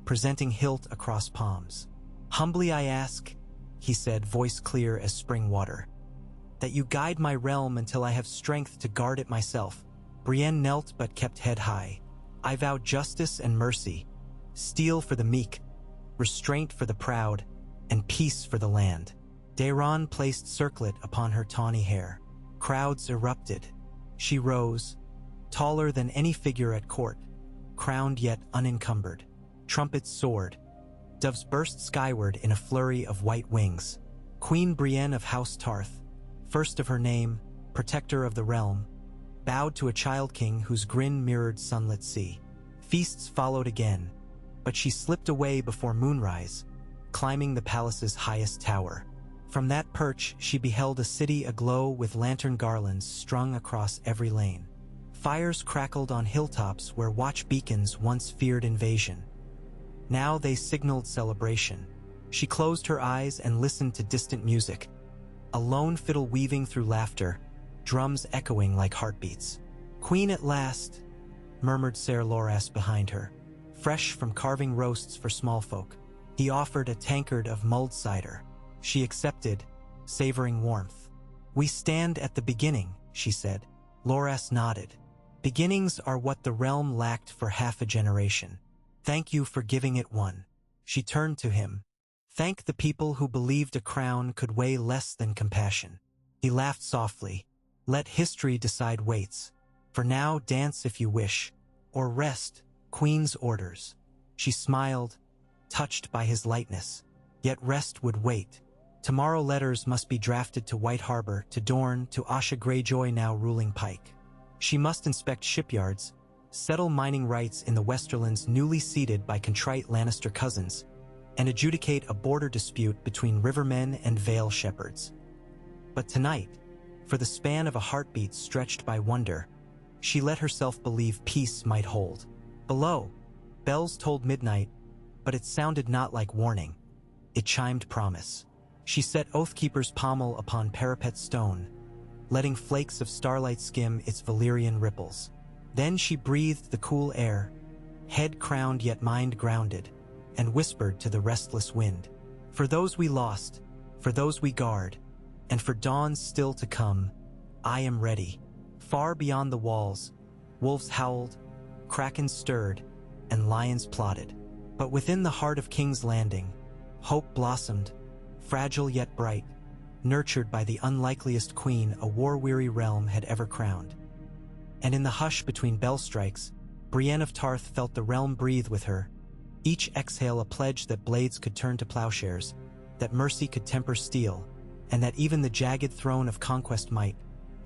presenting hilt across palms. "Humbly I ask," he said, voice clear as spring water, "that you guide my realm until I have strength to guard it myself." Brienne knelt but kept head high. "I vow justice and mercy, steel for the meek, restraint for the proud, and peace for the land." Daeron placed circlet upon her tawny hair. Crowds erupted. She rose, taller than any figure at court, crowned yet unencumbered. Trumpets soared. Doves burst skyward in a flurry of white wings. Queen Brienne of House Tarth, first of her name, protector of the realm, bowed to a child king whose grin mirrored sunlit sea. Feasts followed again, but she slipped away before moonrise, climbing the palace's highest tower. From that perch she beheld a city aglow with lantern garlands strung across every lane. Fires crackled on hilltops where watch beacons once feared invasion. Now they signaled celebration. She closed her eyes and listened to distant music, a lone fiddle weaving through laughter, drums echoing like heartbeats. "Queen at last," murmured Ser Loras behind her, fresh from carving roasts for small folk. He offered a tankard of mulled cider. She accepted, savoring warmth. "We stand at the beginning," she said. Loras nodded. "Beginnings are what the realm lacked for half a generation. Thank you for giving it one." She turned to him. "Thank the people who believed a crown could weigh less than compassion." He laughed softly. "Let history decide weights. For now, dance if you wish, or rest, Queen's orders." She smiled, touched by his lightness. Yet rest would wait. Tomorrow letters must be drafted to White Harbor, to Dorne, to Asha Greyjoy, now ruling Pike. She must inspect shipyards, settle mining rights in the Westerlands newly ceded by contrite Lannister cousins, and adjudicate a border dispute between rivermen and Vale shepherds. But tonight, for the span of a heartbeat stretched by wonder, she let herself believe peace might hold. Below, bells tolled midnight, but it sounded not like warning. It chimed promise. She set Oathkeeper's pommel upon parapet stone, letting flakes of starlight skim its Valyrian ripples. Then she breathed the cool air, head crowned yet mind grounded, and whispered to the restless wind, "For those we lost, for those we guard, and for dawns still to come, I am ready." Far beyond the walls, wolves howled, krakens stirred, and lions plotted. But within the heart of King's Landing, hope blossomed, fragile yet bright, nurtured by the unlikeliest queen a war-weary realm had ever crowned. And in the hush between bell strikes, Brienne of Tarth felt the realm breathe with her, each exhale a pledge that blades could turn to plowshares, that mercy could temper steel, and that even the jagged throne of conquest might,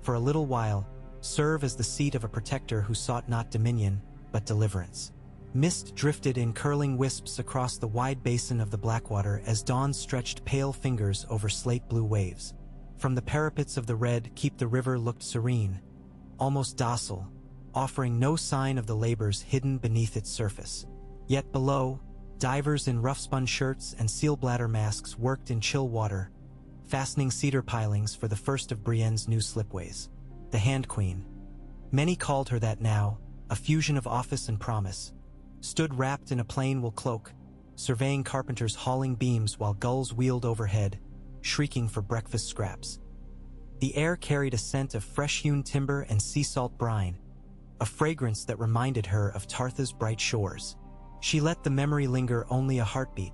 for a little while, serve as the seat of a protector who sought not dominion, but deliverance. Mist drifted in curling wisps across the wide basin of the Blackwater as dawn stretched pale fingers over slate-blue waves. From the parapets of the Red Keep the river looked serene, almost docile, offering no sign of the labors hidden beneath its surface. Yet below, divers in rough-spun shirts and seal bladder masks worked in chill water, fastening cedar pilings for the first of Brienne's new slipways. The Hand Queen, many called her that now, a fusion of office and promise, stood wrapped in a plain wool cloak, surveying carpenters hauling beams while gulls wheeled overhead, shrieking for breakfast scraps. The air carried a scent of fresh-hewn timber and sea salt brine, a fragrance that reminded her of Tarth's bright shores. She let the memory linger only a heartbeat,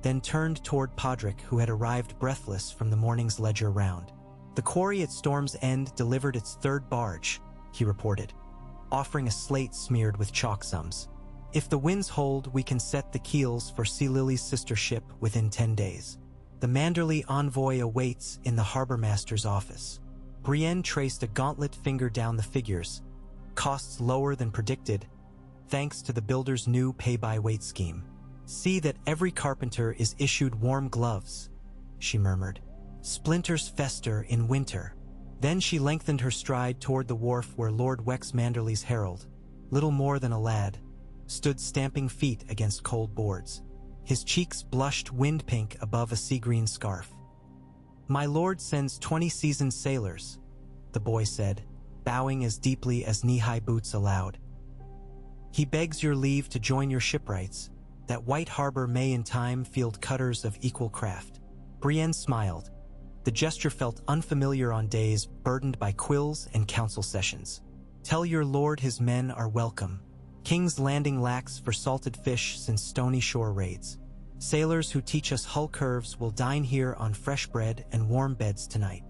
then turned toward Podrick, who had arrived breathless from the morning's ledger round. "The quarry at Storm's End delivered its third barge," he reported, offering a slate smeared with chalk sums. "If the winds hold, we can set the keels for Sea Lily's sister ship within 10 days. The Manderley envoy awaits in the harbormaster's office." Brienne traced a gauntlet finger down the figures, costs lower than predicted, thanks to the builder's new pay-by-weight scheme. "See that every carpenter is issued warm gloves," she murmured. "Splinters fester in winter." Then she lengthened her stride toward the wharf where Lord Wex Manderley's herald, little more than a lad, stood stamping feet against cold boards. His cheeks blushed wind-pink above a sea-green scarf. "My lord sends 20 seasoned sailors," the boy said, bowing as deeply as knee-high boots allowed. "He begs your leave to join your shipwrights, that White Harbor may in time field cutters of equal craft." Brienne smiled. The gesture felt unfamiliar on days burdened by quills and council sessions. "Tell your lord his men are welcome. King's Landing lacks for salted fish since Stony Shore raids. Sailors who teach us hull curves will dine here on fresh bread and warm beds tonight."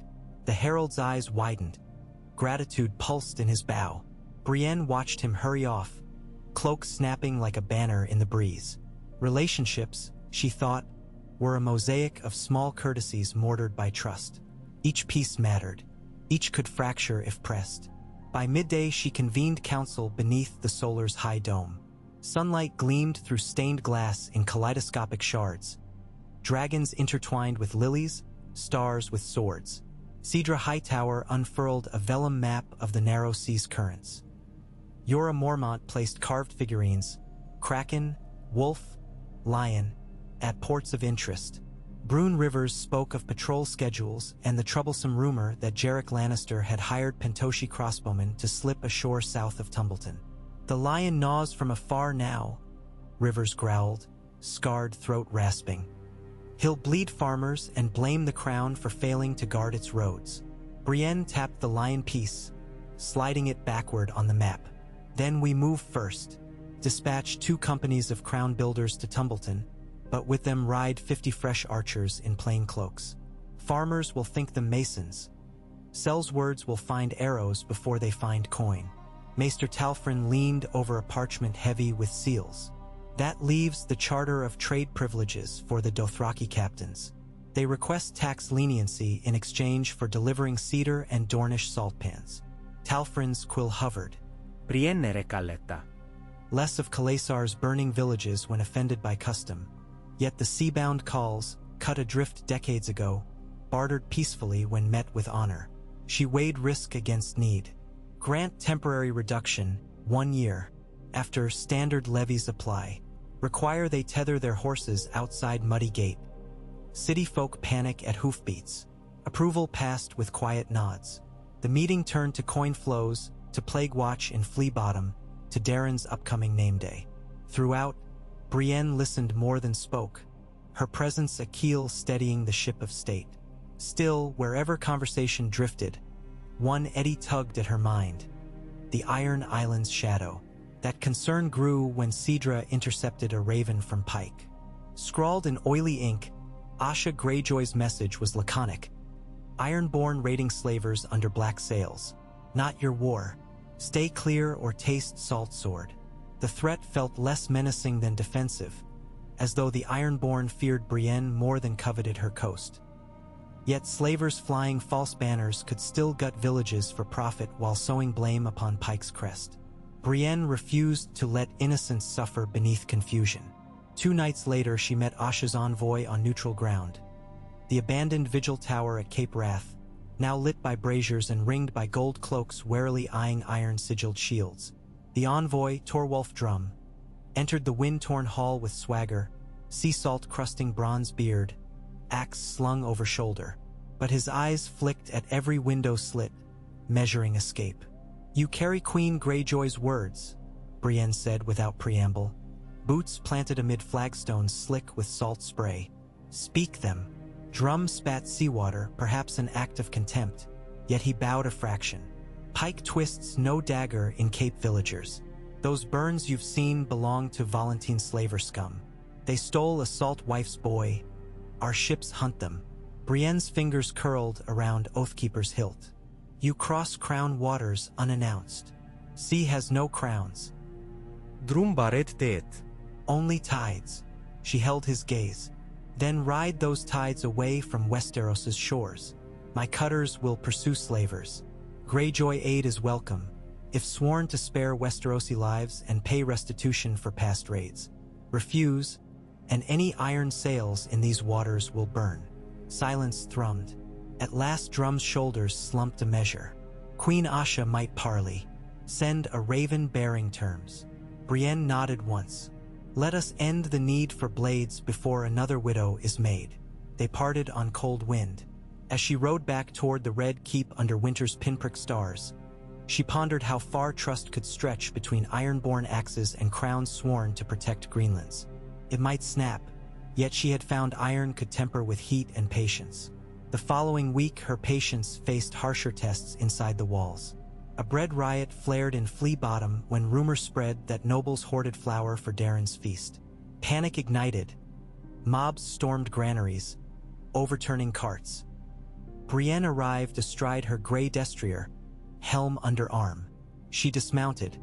The herald's eyes widened. Gratitude pulsed in his bow. Brienne watched him hurry off, cloak snapping like a banner in the breeze. Relationships, she thought, were a mosaic of small courtesies mortared by trust. Each piece mattered. Each could fracture if pressed. By midday she convened council beneath the solar's high dome. Sunlight gleamed through stained glass in kaleidoscopic shards. Dragons intertwined with lilies, stars with swords. Cedra Hightower unfurled a vellum map of the narrow sea's currents. Jorah Mormont placed carved figurines, kraken, wolf, lion, at ports of interest. Brune Rivers spoke of patrol schedules and the troublesome rumor that Jarek Lannister had hired Pentoshi crossbowmen to slip ashore south of Tumbleton. "The lion gnaws from afar now," Rivers growled, scarred throat rasping. He'll bleed farmers and blame the crown for failing to guard its roads. Brienne tapped the lion piece, sliding it backward on the map. Then we move first. Dispatch 2 companies of crown builders to Tumbleton, but with them ride 50 fresh archers in plain cloaks. Farmers will think them masons. Sellswords will find arrows before they find coin. Maester Talfrin leaned over a parchment heavy with seals. That leaves the Charter of Trade Privileges for the Dothraki captains. They request tax leniency in exchange for delivering cedar and Dornish salt pans. Talfrin's quill hovered. Brienne recaletta. Less of Khalasar's burning villages when offended by custom. Yet the sea-bound calls, cut adrift decades ago, bartered peacefully when met with honor. She weighed risk against need. Grant temporary reduction, 1 year. After standard levies apply. Require they tether their horses outside Muddy Gate. City folk panic at hoofbeats. Approval passed with quiet nods. The meeting turned to coin flows, to Plague Watch in Flea Bottom, to Darren's upcoming name day. Throughout, Brienne listened more than spoke, her presence a keel steadying the ship of state. Still, wherever conversation drifted, one eddy tugged at her mind. The Iron Island's shadow. That concern grew when Cedra intercepted a raven from Pike. Scrawled in oily ink, Asha Greyjoy's message was laconic. Ironborn raiding slavers under black sails. Not your war. Stay clear or taste salt sword. The threat felt less menacing than defensive, as though the Ironborn feared Brienne more than coveted her coast. Yet slavers flying false banners could still gut villages for profit while sowing blame upon Pike's crest. Brienne refused to let innocents suffer beneath confusion. 2 nights later she met Asha's envoy on neutral ground. The abandoned vigil tower at Cape Wrath, now lit by braziers and ringed by gold cloaks warily eyeing iron-sigilled shields. The envoy, Torwulf Drum, entered the wind-torn hall with swagger, sea salt crusting bronze beard, axe slung over shoulder. But his eyes flicked at every window slit, measuring escape. You carry Queen Greyjoy's words, Brienne said without preamble. Boots planted amid flagstones slick with salt spray. Speak them. Drum spat seawater, perhaps an act of contempt, yet he bowed a fraction. Pike twists no dagger in Cape villagers. Those burns you've seen belong to Volantine slaver scum. They stole a salt wife's boy. Our ships hunt them. Brienne's fingers curled around Oathkeeper's hilt. You cross crown waters unannounced. Sea has no crowns. Drumbaret det. Only tides. She held his gaze. Then ride those tides away from Westeros's shores. My cutters will pursue slavers. Greyjoy aid is welcome, if sworn to spare Westerosi lives and pay restitution for past raids. Refuse, and any iron sails in these waters will burn. Silence thrummed. At last Drum's shoulders slumped a measure. Queen Asha might parley. Send a raven bearing terms. Brienne nodded once. Let us end the need for blades before another widow is made. They parted on cold wind. As she rode back toward the red keep under winter's pinprick stars, she pondered how far trust could stretch between ironborn axes and crowns sworn to protect Greenlands. It might snap, yet she had found iron could temper with heat and patience. The following week her patience faced harsher tests inside the walls. A bread riot flared in Flea Bottom when rumor spread that nobles hoarded flour for Darren's feast. Panic ignited. Mobs stormed granaries, overturning carts. Brienne arrived astride her grey destrier, helm under arm. She dismounted,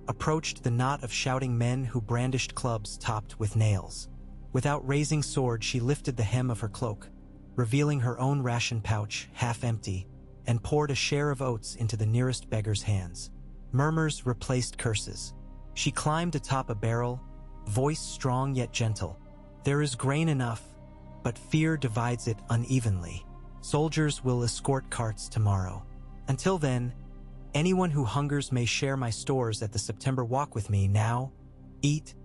approached the knot of shouting men who brandished clubs topped with nails. Without raising sword, she lifted the hem of her cloak, revealing her own ration pouch, half empty, and poured a share of oats into the nearest beggar's hands. Murmurs replaced curses. She climbed atop a barrel, voice strong yet gentle. There is grain enough, but fear divides it unevenly. Soldiers will escort carts tomorrow. Until then, anyone who hungers may share my stores at the September walk with me now, eat,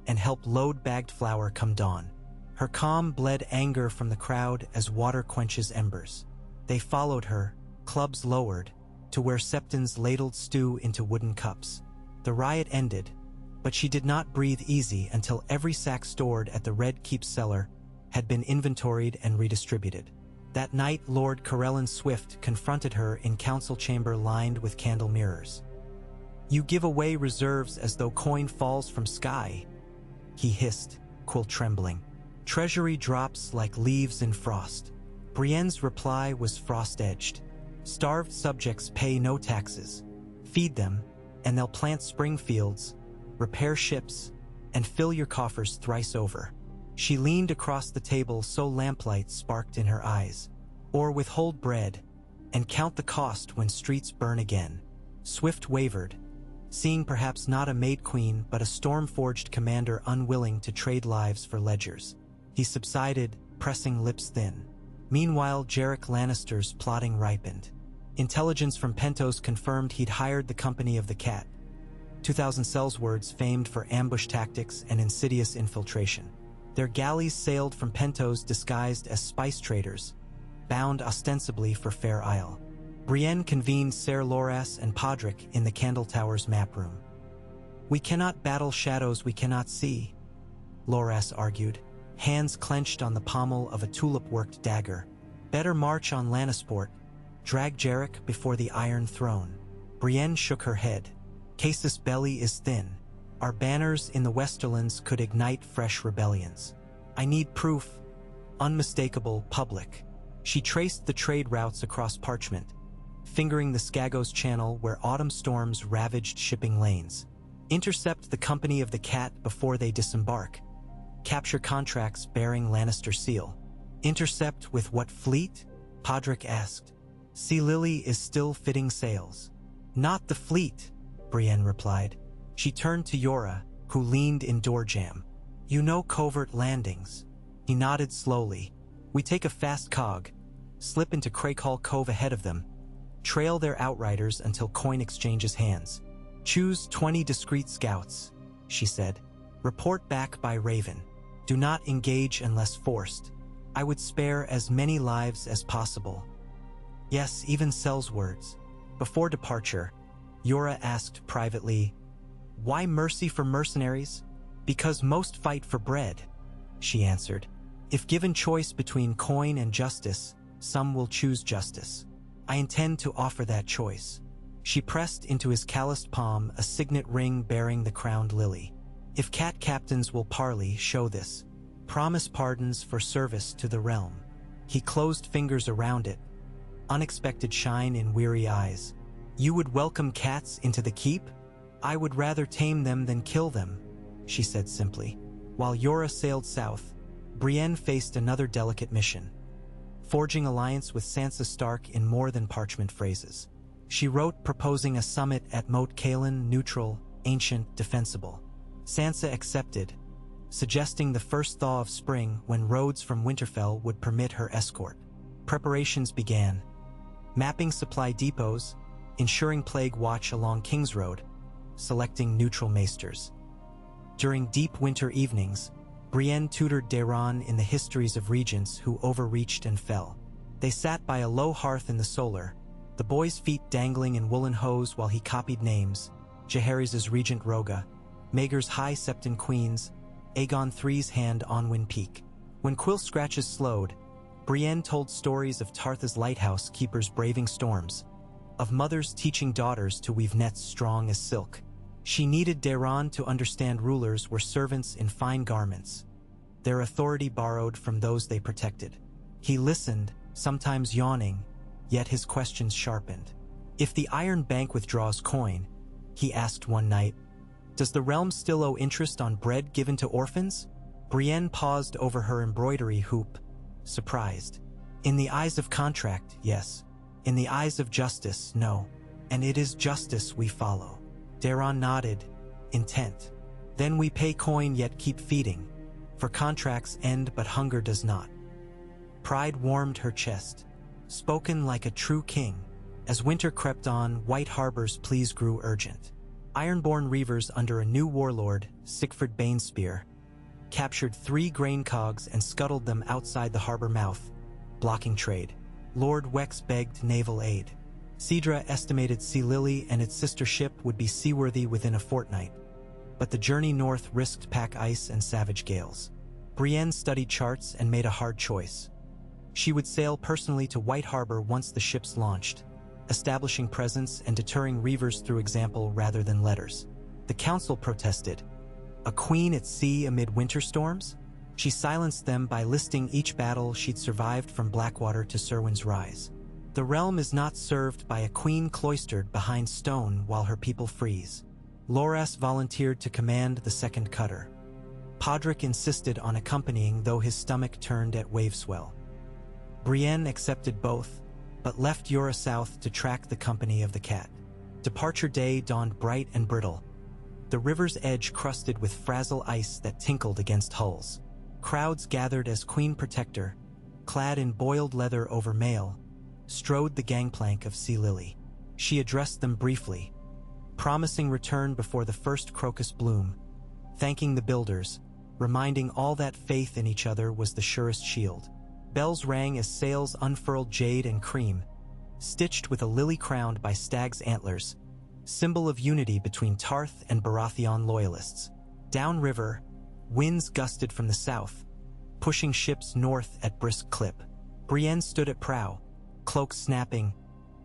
and help load bagged flour come dawn. Her calm bled anger from the crowd as water quenches embers. They followed her, clubs lowered, to where septons ladled stew into wooden cups. The riot ended, but she did not breathe easy until every sack stored at the Red Keep cellar had been inventoried and redistributed. That night, Lord Corellin Swift confronted her in council chamber lined with candle mirrors. "You give away reserves as though coin falls from sky," he hissed, quill trembling. "Treasury drops like leaves in frost." Brienne's reply was frost-edged. "Starved subjects pay no taxes. Feed them, and they'll plant spring fields, repair ships, and fill your coffers thrice over." She leaned across the table so lamplight sparked in her eyes. "Or withhold bread, and count the cost when streets burn again." Swift wavered, seeing perhaps not a maid queen but a storm-forged commander unwilling to trade lives for ledgers. He subsided, pressing lips thin. Meanwhile, Jarek Lannister's plotting ripened. Intelligence from Pentos confirmed he'd hired the Company of the Cat, 2,000 Sellswords famed for ambush tactics and insidious infiltration. Their galleys sailed from Pentos disguised as spice traders, bound ostensibly for Fair Isle. Brienne convened Ser Loras and Podrick in the Candle Tower's map room. "We cannot battle shadows we cannot see," Loras argued, hands clenched on the pommel of a tulip-worked dagger. "Better march on Lannisport, drag Jarek before the Iron Throne." Brienne shook her head. "Casus belli is thin. Our banners in the Westerlands could ignite fresh rebellions. I need proof, unmistakable, public." She traced the trade routes across parchment, fingering the Skagos Channel where autumn storms ravaged shipping lanes. "Intercept the Company of the Cat before they disembark. Capture contracts bearing Lannister seal." "Intercept with what fleet?" Podrick asked. "Sea Lily is still fitting sails." "Not the fleet," Brienne replied. She turned to Yora, who leaned in door jamb. "You know covert landings." He nodded slowly. "We take a fast cog, slip into Craighall Cove ahead of them, trail their outriders until coin exchanges hands. Choose 20 discreet scouts," she said. "Report back by Raven. Do not engage unless forced. I would spare as many lives as possible. Yes, even Sellswords." Before departure, Yora asked privately, "Why mercy for mercenaries?" "Because most fight for bread," she answered. "If given choice between coin and justice, some will choose justice. I intend to offer that choice." She pressed into his calloused palm a signet ring bearing the crowned lily. "If cat captains will parley, show this. Promise pardons for service to the realm." He closed fingers around it, unexpected shine in weary eyes. "You would welcome cats into the keep?" "I would rather tame them than kill them," she said simply. While Yora sailed south, Brienne faced another delicate mission: forging alliance with Sansa Stark in more than parchment phrases. She wrote proposing a summit at Moat Cailin, neutral, ancient, defensible. Sansa accepted, suggesting the first thaw of spring when roads from Winterfell would permit her escort. Preparations began, mapping supply depots, ensuring plague watch along King's Road, selecting neutral maesters. During deep winter evenings, Brienne tutored Daeron in the histories of regents who overreached and fell. They sat by a low hearth in the solar, the boy's feet dangling in woolen hose while he copied names: Jaehaerys' Regent Roga, Maegor's High Septon Queens, Aegon III's hand Onwyn Peak. When quill scratches slowed, Brienne told stories of Tarth's lighthouse keepers braving storms, of mothers teaching daughters to weave nets strong as silk. She needed Daeron to understand rulers were servants in fine garments, their authority borrowed from those they protected. He listened, sometimes yawning, yet his questions sharpened. "If the Iron Bank withdraws coin," he asked one night, "does the realm still owe interest on bread given to orphans?" Brienne paused over her embroidery hoop, surprised. "In the eyes of contract, yes. In the eyes of justice, no. And it is justice we follow." Daeron nodded, intent. "Then we pay coin yet keep feeding, for contracts end but hunger does not." Pride warmed her chest, spoken like a true king. As winter crept on, White Harbor's pleas grew urgent. Ironborn reavers under a new warlord, Sigfrid Bainspear, captured 3 grain cogs and scuttled them outside the harbor mouth, blocking trade. Lord Wex begged naval aid. Cedra estimated Sea Lily and its sister ship would be seaworthy within a fortnight, but the journey north risked pack ice and savage gales. Brienne studied charts and made a hard choice. She would sail personally to White Harbor once the ships launched, establishing presence and deterring reavers through example rather than letters. The council protested. A queen at sea amid winter storms? She silenced them by listing each battle she'd survived from Blackwater to Serwyn's Rise. The realm is not served by a queen cloistered behind stone while her people freeze. Loras volunteered to command the second cutter. Podrick insisted on accompanying, though his stomach turned at wave swell. Brienne accepted both, but left Yura south to track the company of the cat. Departure day dawned bright and brittle, the river's edge crusted with fragile ice that tinkled against hulls. Crowds gathered as Queen Protector, clad in boiled leather over mail, strode the gangplank of Sea Lily. She addressed them briefly, promising return before the first crocus bloom, thanking the builders, reminding all that faith in each other was the surest shield. Bells rang as sails unfurled jade and cream, stitched with a lily crowned by stag's antlers, symbol of unity between Tarth and Baratheon loyalists. Downriver, winds gusted from the south, pushing ships north at brisk clip. Brienne stood at prow, cloak snapping,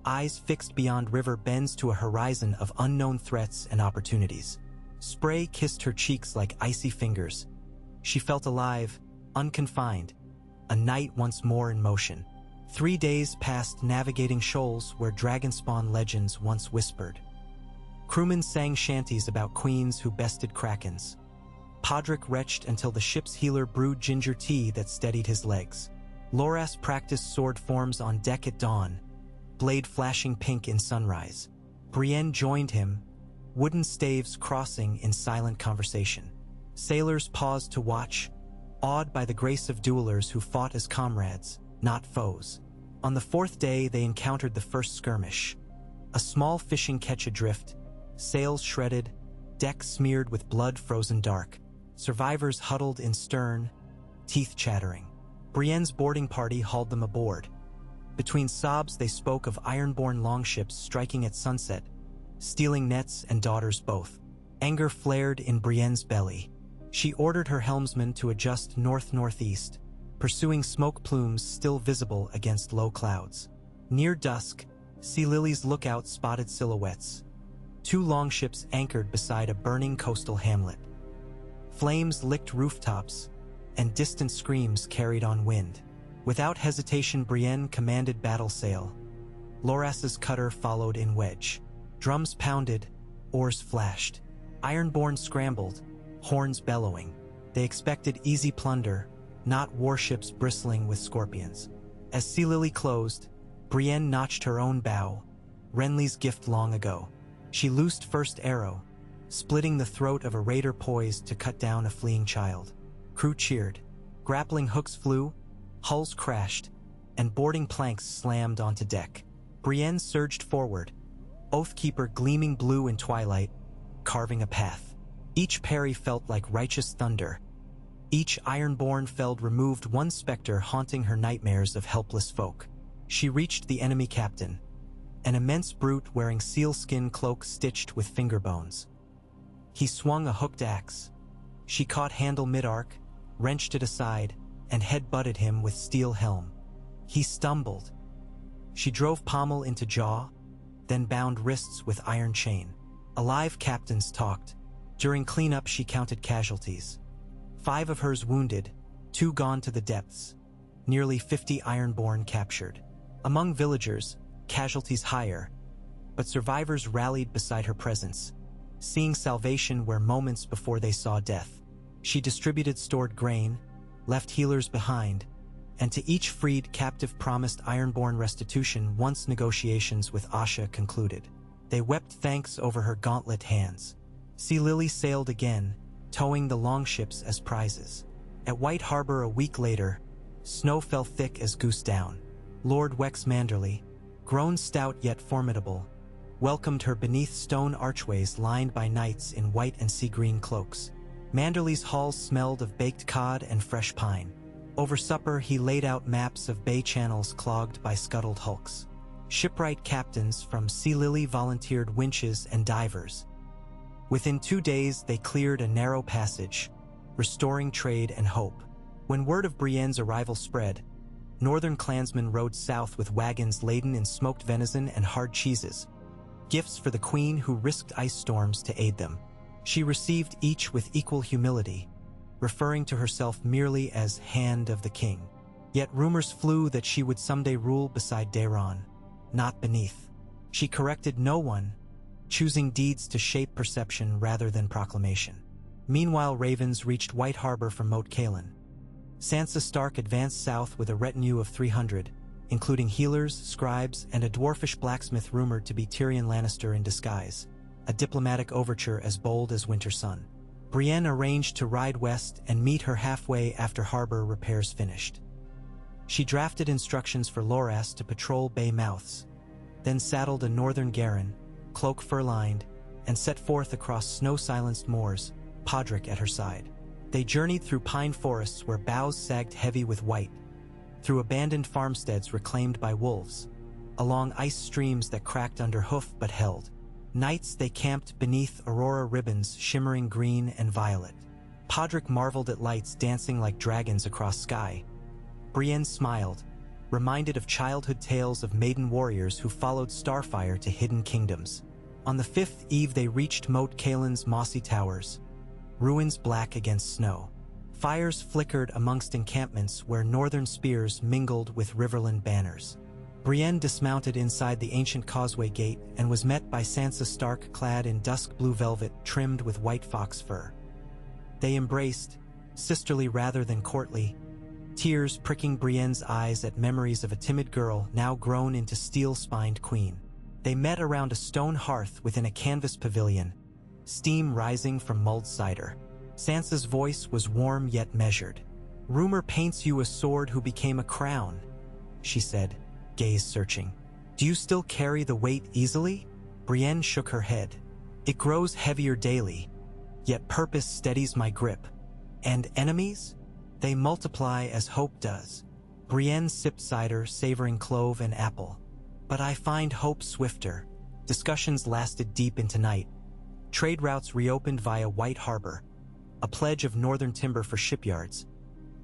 eyes fixed beyond river bends to a horizon of unknown threats and opportunities. Spray kissed her cheeks like icy fingers. She felt alive, unconfined, a night once more in motion. 3 days passed navigating shoals where dragonspawn legends once whispered. Crewmen sang shanties about queens who bested krakens. Podrick retched until the ship's healer brewed ginger tea that steadied his legs. Loras practiced sword forms on deck at dawn, blade flashing pink in sunrise. Brienne joined him, wooden staves crossing in silent conversation. Sailors paused to watch, awed by the grace of duelers who fought as comrades, not foes. On the 4th day they encountered the first skirmish. A small fishing ketch adrift, sails shredded, decks smeared with blood frozen dark. Survivors huddled in stern, teeth chattering. Brienne's boarding party hauled them aboard. Between sobs they spoke of ironborn longships striking at sunset, stealing nets and daughters both. Anger flared in Brienne's belly. She ordered her helmsman to adjust north-northeast, pursuing smoke plumes still visible against low clouds. Near dusk, Sea Lily's lookout spotted silhouettes. 2 longships anchored beside a burning coastal hamlet. Flames licked rooftops, and distant screams carried on wind. Without hesitation, Brienne commanded battle sail. Loras's cutter followed in wedge. Drums pounded, oars flashed. Ironborn scrambled, horns bellowing. They expected easy plunder, not warships bristling with scorpions. As Sea Lily closed, Brienne notched her own bow, Renly's gift long ago. She loosed first arrow, splitting the throat of a raider poised to cut down a fleeing child. Crew cheered. Grappling hooks flew, hulls crashed, and boarding planks slammed onto deck. Brienne surged forward, Oathkeeper gleaming blue in twilight, carving a path. Each parry felt like righteous thunder. Each ironborn felled removed one specter haunting her nightmares of helpless folk. She reached the enemy captain, an immense brute wearing sealskin cloak stitched with finger bones. He swung a hooked axe. She caught handle mid-arc, wrenched it aside, and head-butted him with steel helm. He stumbled. She drove pommel into jaw, then bound wrists with iron chain. Alive captains talked. During cleanup she counted casualties. 5 of hers wounded, 2 gone to the depths. Nearly 50 ironborn captured. Among villagers, casualties higher, but survivors rallied beside her presence, seeing salvation where moments before they saw death. She distributed stored grain, left healers behind, and to each freed captive promised ironborn restitution once negotiations with Asha concluded. They wept thanks over her gauntlet hands. Sea Lily sailed again, towing the longships as prizes. At White Harbor a week later, snow fell thick as goose down. Lord Wex Manderly, grown stout yet formidable, welcomed her beneath stone archways lined by knights in white and sea-green cloaks. Manderly's halls smelled of baked cod and fresh pine. Over supper he laid out maps of bay channels clogged by scuttled hulks. Shipwright captains from Sea Lily volunteered winches and divers. Within 2 days they cleared a narrow passage, restoring trade and hope. When word of Brienne's arrival spread, northern clansmen rode south with wagons laden in smoked venison and hard cheeses, gifts for the queen who risked ice storms to aid them. She received each with equal humility, referring to herself merely as Hand of the King. Yet rumors flew that she would someday rule beside Daeron, not beneath. She corrected no one, choosing deeds to shape perception rather than proclamation. Meanwhile, ravens reached White Harbor from Moat Cailin. Sansa Stark advanced south with a retinue of 300, including healers, scribes, and a dwarfish blacksmith rumored to be Tyrion Lannister in disguise, a diplomatic overture as bold as winter sun. Brienne arranged to ride west and meet her halfway after harbor repairs finished. She drafted instructions for Loras to patrol bay mouths, then saddled a northern Garron, cloak fur-lined, and set forth across snow-silenced moors, Podrick at her side. They journeyed through pine forests where boughs sagged heavy with white, through abandoned farmsteads reclaimed by wolves, along ice streams that cracked under hoof but held. Nights they camped beneath aurora ribbons shimmering green and violet. Podrick marveled at lights dancing like dragons across sky. Brienne smiled, reminded of childhood tales of maiden warriors who followed Starfire to hidden kingdoms. On the fifth eve they reached Moat Cailin's mossy towers, ruins black against snow. Fires flickered amongst encampments where northern spears mingled with riverland banners. Brienne dismounted inside the ancient causeway gate and was met by Sansa Stark clad in dusk blue velvet trimmed with white fox fur. They embraced, sisterly rather than courtly, tears pricking Brienne's eyes at memories of a timid girl now grown into steel-spined queen. They met around a stone hearth within a canvas pavilion, steam rising from mulled cider. Sansa's voice was warm yet measured. "Rumor paints you a sword who became a crown," she said, gaze searching. "Do you still carry the weight easily?" Brienne shook her head. "It grows heavier daily, yet purpose steadies my grip. And enemies? They multiply as hope does." Brienne sipped cider, savoring clove and apple. "But I find hope swifter." Discussions lasted deep into night. Trade routes reopened via White Harbor, a pledge of northern timber for shipyards,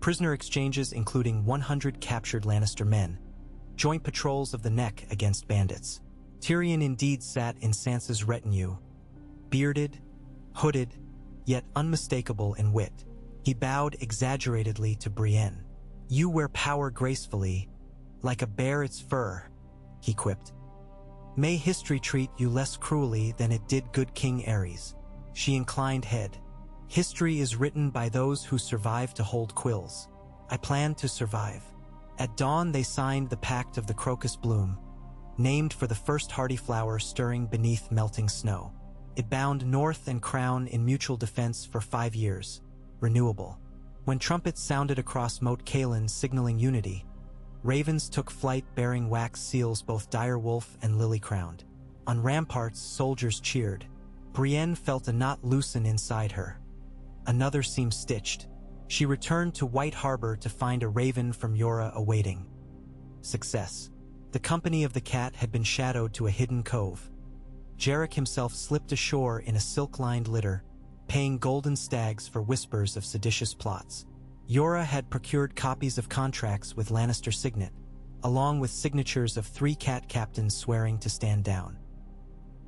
prisoner exchanges including 100 captured Lannister men, joint patrols of the Neck against bandits. Tyrion indeed sat in Sansa's retinue, bearded, hooded, yet unmistakable in wit. He bowed exaggeratedly to Brienne. "You wear power gracefully, like a bear its fur," he quipped. "May history treat you less cruelly than it did good King Aerys." She inclined head. "History is written by those who survive to hold quills. I plan to survive." At dawn they signed the Pact of the Crocus Bloom, named for the first hardy flower stirring beneath melting snow. It bound North and Crown in mutual defense for 5 years, renewable. When trumpets sounded across Moat Cailin signaling unity, ravens took flight bearing wax seals both direwolf and lily-crowned. On ramparts, soldiers cheered. Brienne felt a knot loosen inside her. Another seemed stitched. She returned to White Harbor to find a raven from Yora awaiting. Success. The company of the cat had been shadowed to a hidden cove. Jarek himself slipped ashore in a silk-lined litter, paying golden stags for whispers of seditious plots. Yora had procured copies of contracts with Lannister Signet, along with signatures of 3 cat captains swearing to stand down.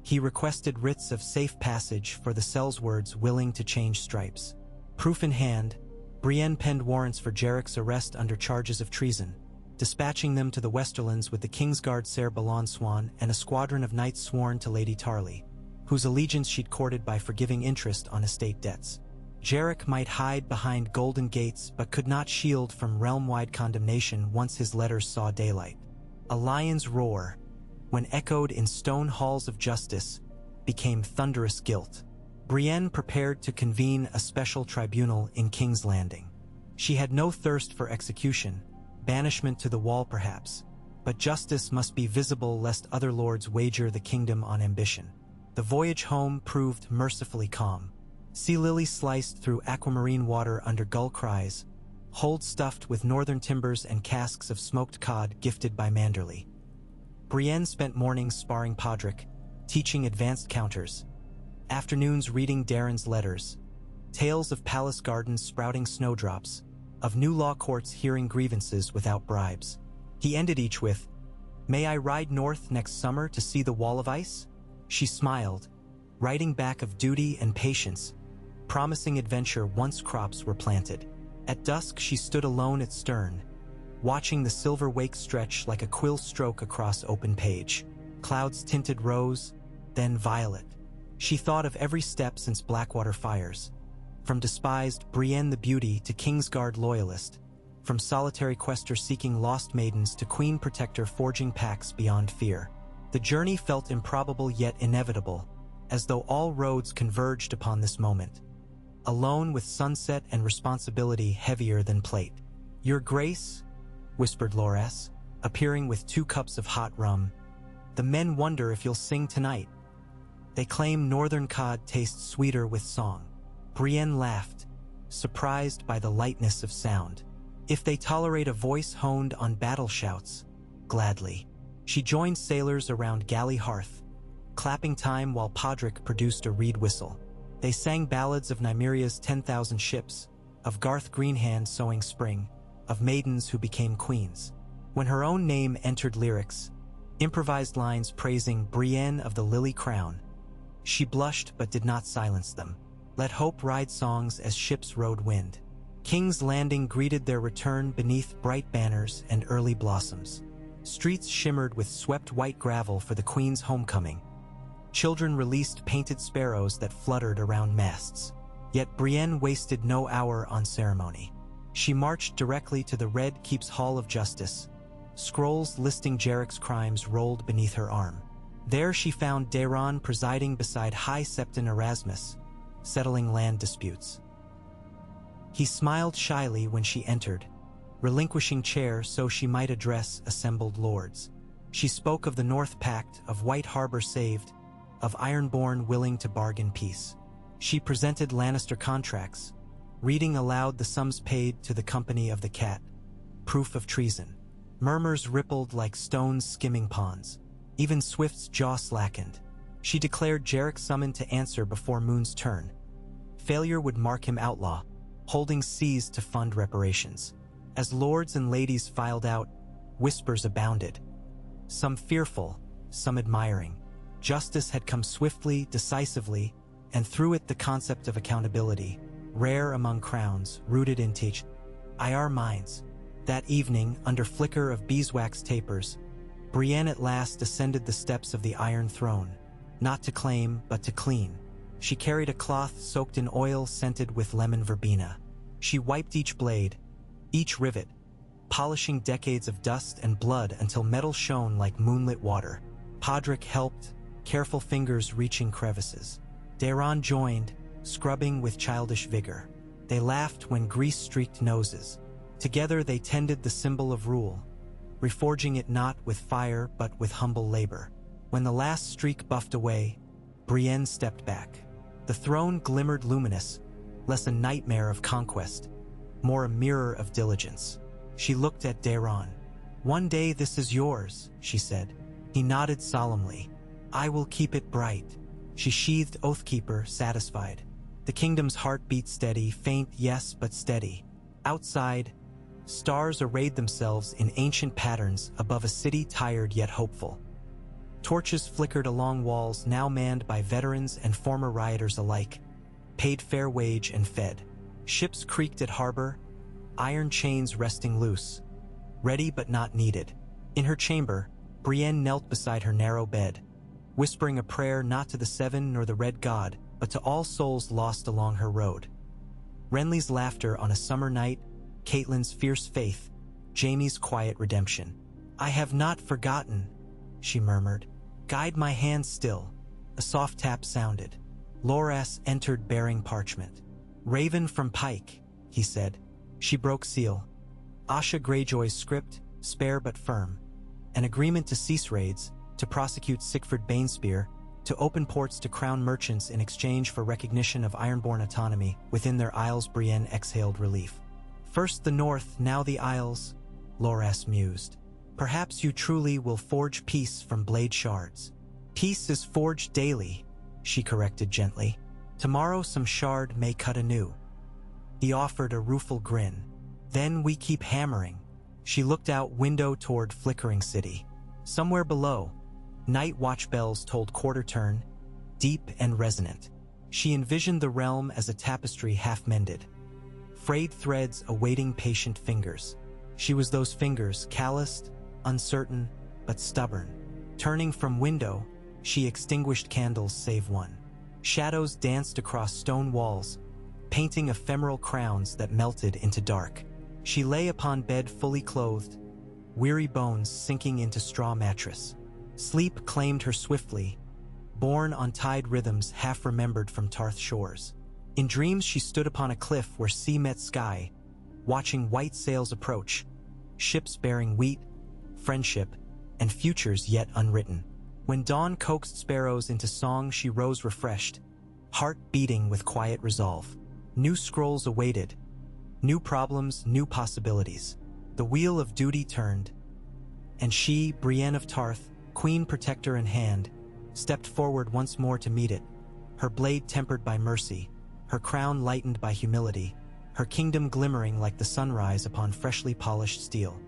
He requested writs of safe passage for the sellswords willing to change stripes. Proof in hand, Brienne penned warrants for Jarek's arrest under charges of treason, dispatching them to the Westerlands with the Kingsguard Ser Balonswan and a squadron of knights sworn to Lady Tarly, whose allegiance she'd courted by forgiving interest on estate debts. Jarek might hide behind golden gates but could not shield from realm-wide condemnation once his letters saw daylight. A lion's roar, when echoed in stone halls of justice, became thunderous guilt. Brienne prepared to convene a special tribunal in King's Landing. She had no thirst for execution, banishment to the wall perhaps, but justice must be visible lest other lords wager the kingdom on ambition. The voyage home proved mercifully calm. Sea lilies sliced through aquamarine water under gull cries, holds stuffed with northern timbers and casks of smoked cod gifted by Manderley. Brienne spent mornings sparring Podrick, teaching advanced counters, afternoons reading Darren's letters, tales of palace gardens sprouting snowdrops, of new law courts hearing grievances without bribes. He ended each with, "May I ride north next summer to see the wall of ice?" She smiled, writing back of duty and patience, promising adventure once crops were planted. At dusk she stood alone at stern, watching the silver wake stretch like a quill stroke across open page. Clouds tinted rose, then violet. She thought of every step since Blackwater fires, from despised Brienne the Beauty to Kingsguard loyalist, from solitary quester seeking lost maidens to queen protector forging pacts beyond fear. The journey felt improbable yet inevitable, as though all roads converged upon this moment. Alone with sunset and responsibility heavier than plate. "Your Grace," whispered Loras, appearing with 2 cups of hot rum, "the men wonder if you'll sing tonight. They claim northern cod tastes sweeter with song." Brienne laughed, surprised by the lightness of sound. "If they tolerate a voice honed on battle shouts, gladly." She joined sailors around galley hearth, clapping time while Podrick produced a reed whistle. They sang ballads of Nymeria's 10,000 ships, of Garth Greenhand sowing spring, of maidens who became queens. When her own name entered lyrics, improvised lines praising Brienne of the Lily Crown, she blushed but did not silence them. Let hope ride songs as ships rode wind. King's Landing greeted their return beneath bright banners and early blossoms. Streets shimmered with swept white gravel for the Queen's homecoming. Children released painted sparrows that fluttered around masts. Yet Brienne wasted no hour on ceremony. She marched directly to the Red Keep's Hall of Justice. Scrolls listing Jarrick's crimes rolled beneath her arm. There she found Daeron presiding beside High Septon Erasmus, settling land disputes. He smiled shyly when she entered, relinquishing chair so she might address assembled lords. She spoke of the North Pact, of White Harbor saved, of Ironborn willing to bargain peace. She presented Lannister contracts, reading aloud the sums paid to the Company of the Cat, proof of treason. Murmurs rippled like stones skimming ponds. Even Swift's jaw slackened. She declared Jarrick summoned to answer before Moon's turn. Failure would mark him outlaw, holding seas to fund reparations. As lords and ladies filed out, whispers abounded. Some fearful, some admiring. Justice had come swiftly, decisively, and through it the concept of accountability, rare among crowns, rooted in ir minds. That evening, under flicker of beeswax tapers, Brienne at last ascended the steps of the Iron Throne, not to claim, but to clean. She carried a cloth soaked in oil scented with lemon verbena. She wiped each blade, each rivet, polishing decades of dust and blood until metal shone like moonlit water. Podrick helped, careful fingers reaching crevices. Daeron joined, scrubbing with childish vigor. They laughed when grease-streaked noses. Together they tended the symbol of rule, reforging it not with fire but with humble labor. When the last streak buffed away, Brienne stepped back. The throne glimmered luminous, less a nightmare of conquest, more a mirror of diligence. She looked at Daeron. "One day this is yours," she said. He nodded solemnly. "I will keep it bright." She sheathed Oathkeeper, satisfied. The kingdom's heart beat steady, faint, yes, but steady. Outside, stars arrayed themselves in ancient patterns above a city tired yet hopeful. Torches flickered along walls now manned by veterans and former rioters alike, paid fair wage and fed. Ships creaked at harbor, iron chains resting loose, ready but not needed. In her chamber, Brienne knelt beside her narrow bed, whispering a prayer not to the Seven nor the Red God, but to all souls lost along her road. Renly's laughter on a summer night, Catelyn's fierce faith, Jaime's quiet redemption. "I have not forgotten," she murmured. "Guide my hand still." A soft tap sounded. Loras entered bearing parchment. "Raven from Pike," he said. She broke seal. Asha Greyjoy's script, spare but firm. An agreement to cease raids, to prosecute Siegfried Bainspear, to open ports to crown merchants in exchange for recognition of Ironborn autonomy within their isles. Brienne exhaled relief. "First the North, now the Isles," Loras mused. "Perhaps you truly will forge peace from blade shards." "Peace is forged daily," she corrected gently. "Tomorrow some shard may cut anew." He offered a rueful grin. Then we keep hammering. She looked out window toward flickering city. Somewhere below, night watch bells told quarter turn, deep and resonant. She envisioned the realm as a tapestry half-mended, frayed threads awaiting patient fingers. She was those fingers, calloused, uncertain, but stubborn. Turning from window, she extinguished candles save one. Shadows danced across stone walls, painting ephemeral crowns that melted into dark. She lay upon bed fully clothed, weary bones sinking into straw mattress. Sleep claimed her swiftly, borne on tide rhythms half-remembered from Tarth shores. In dreams she stood upon a cliff where sea met sky, watching white sails approach, ships bearing wheat, friendship, and futures yet unwritten. When dawn coaxed sparrows into song, she rose refreshed, heart beating with quiet resolve. New scrolls awaited, new problems, new possibilities. The wheel of duty turned, and she, Brienne of Tarth, queen protector in hand, stepped forward once more to meet it, her blade tempered by mercy, her crown lightened by humility, her kingdom glimmering like the sunrise upon freshly polished steel.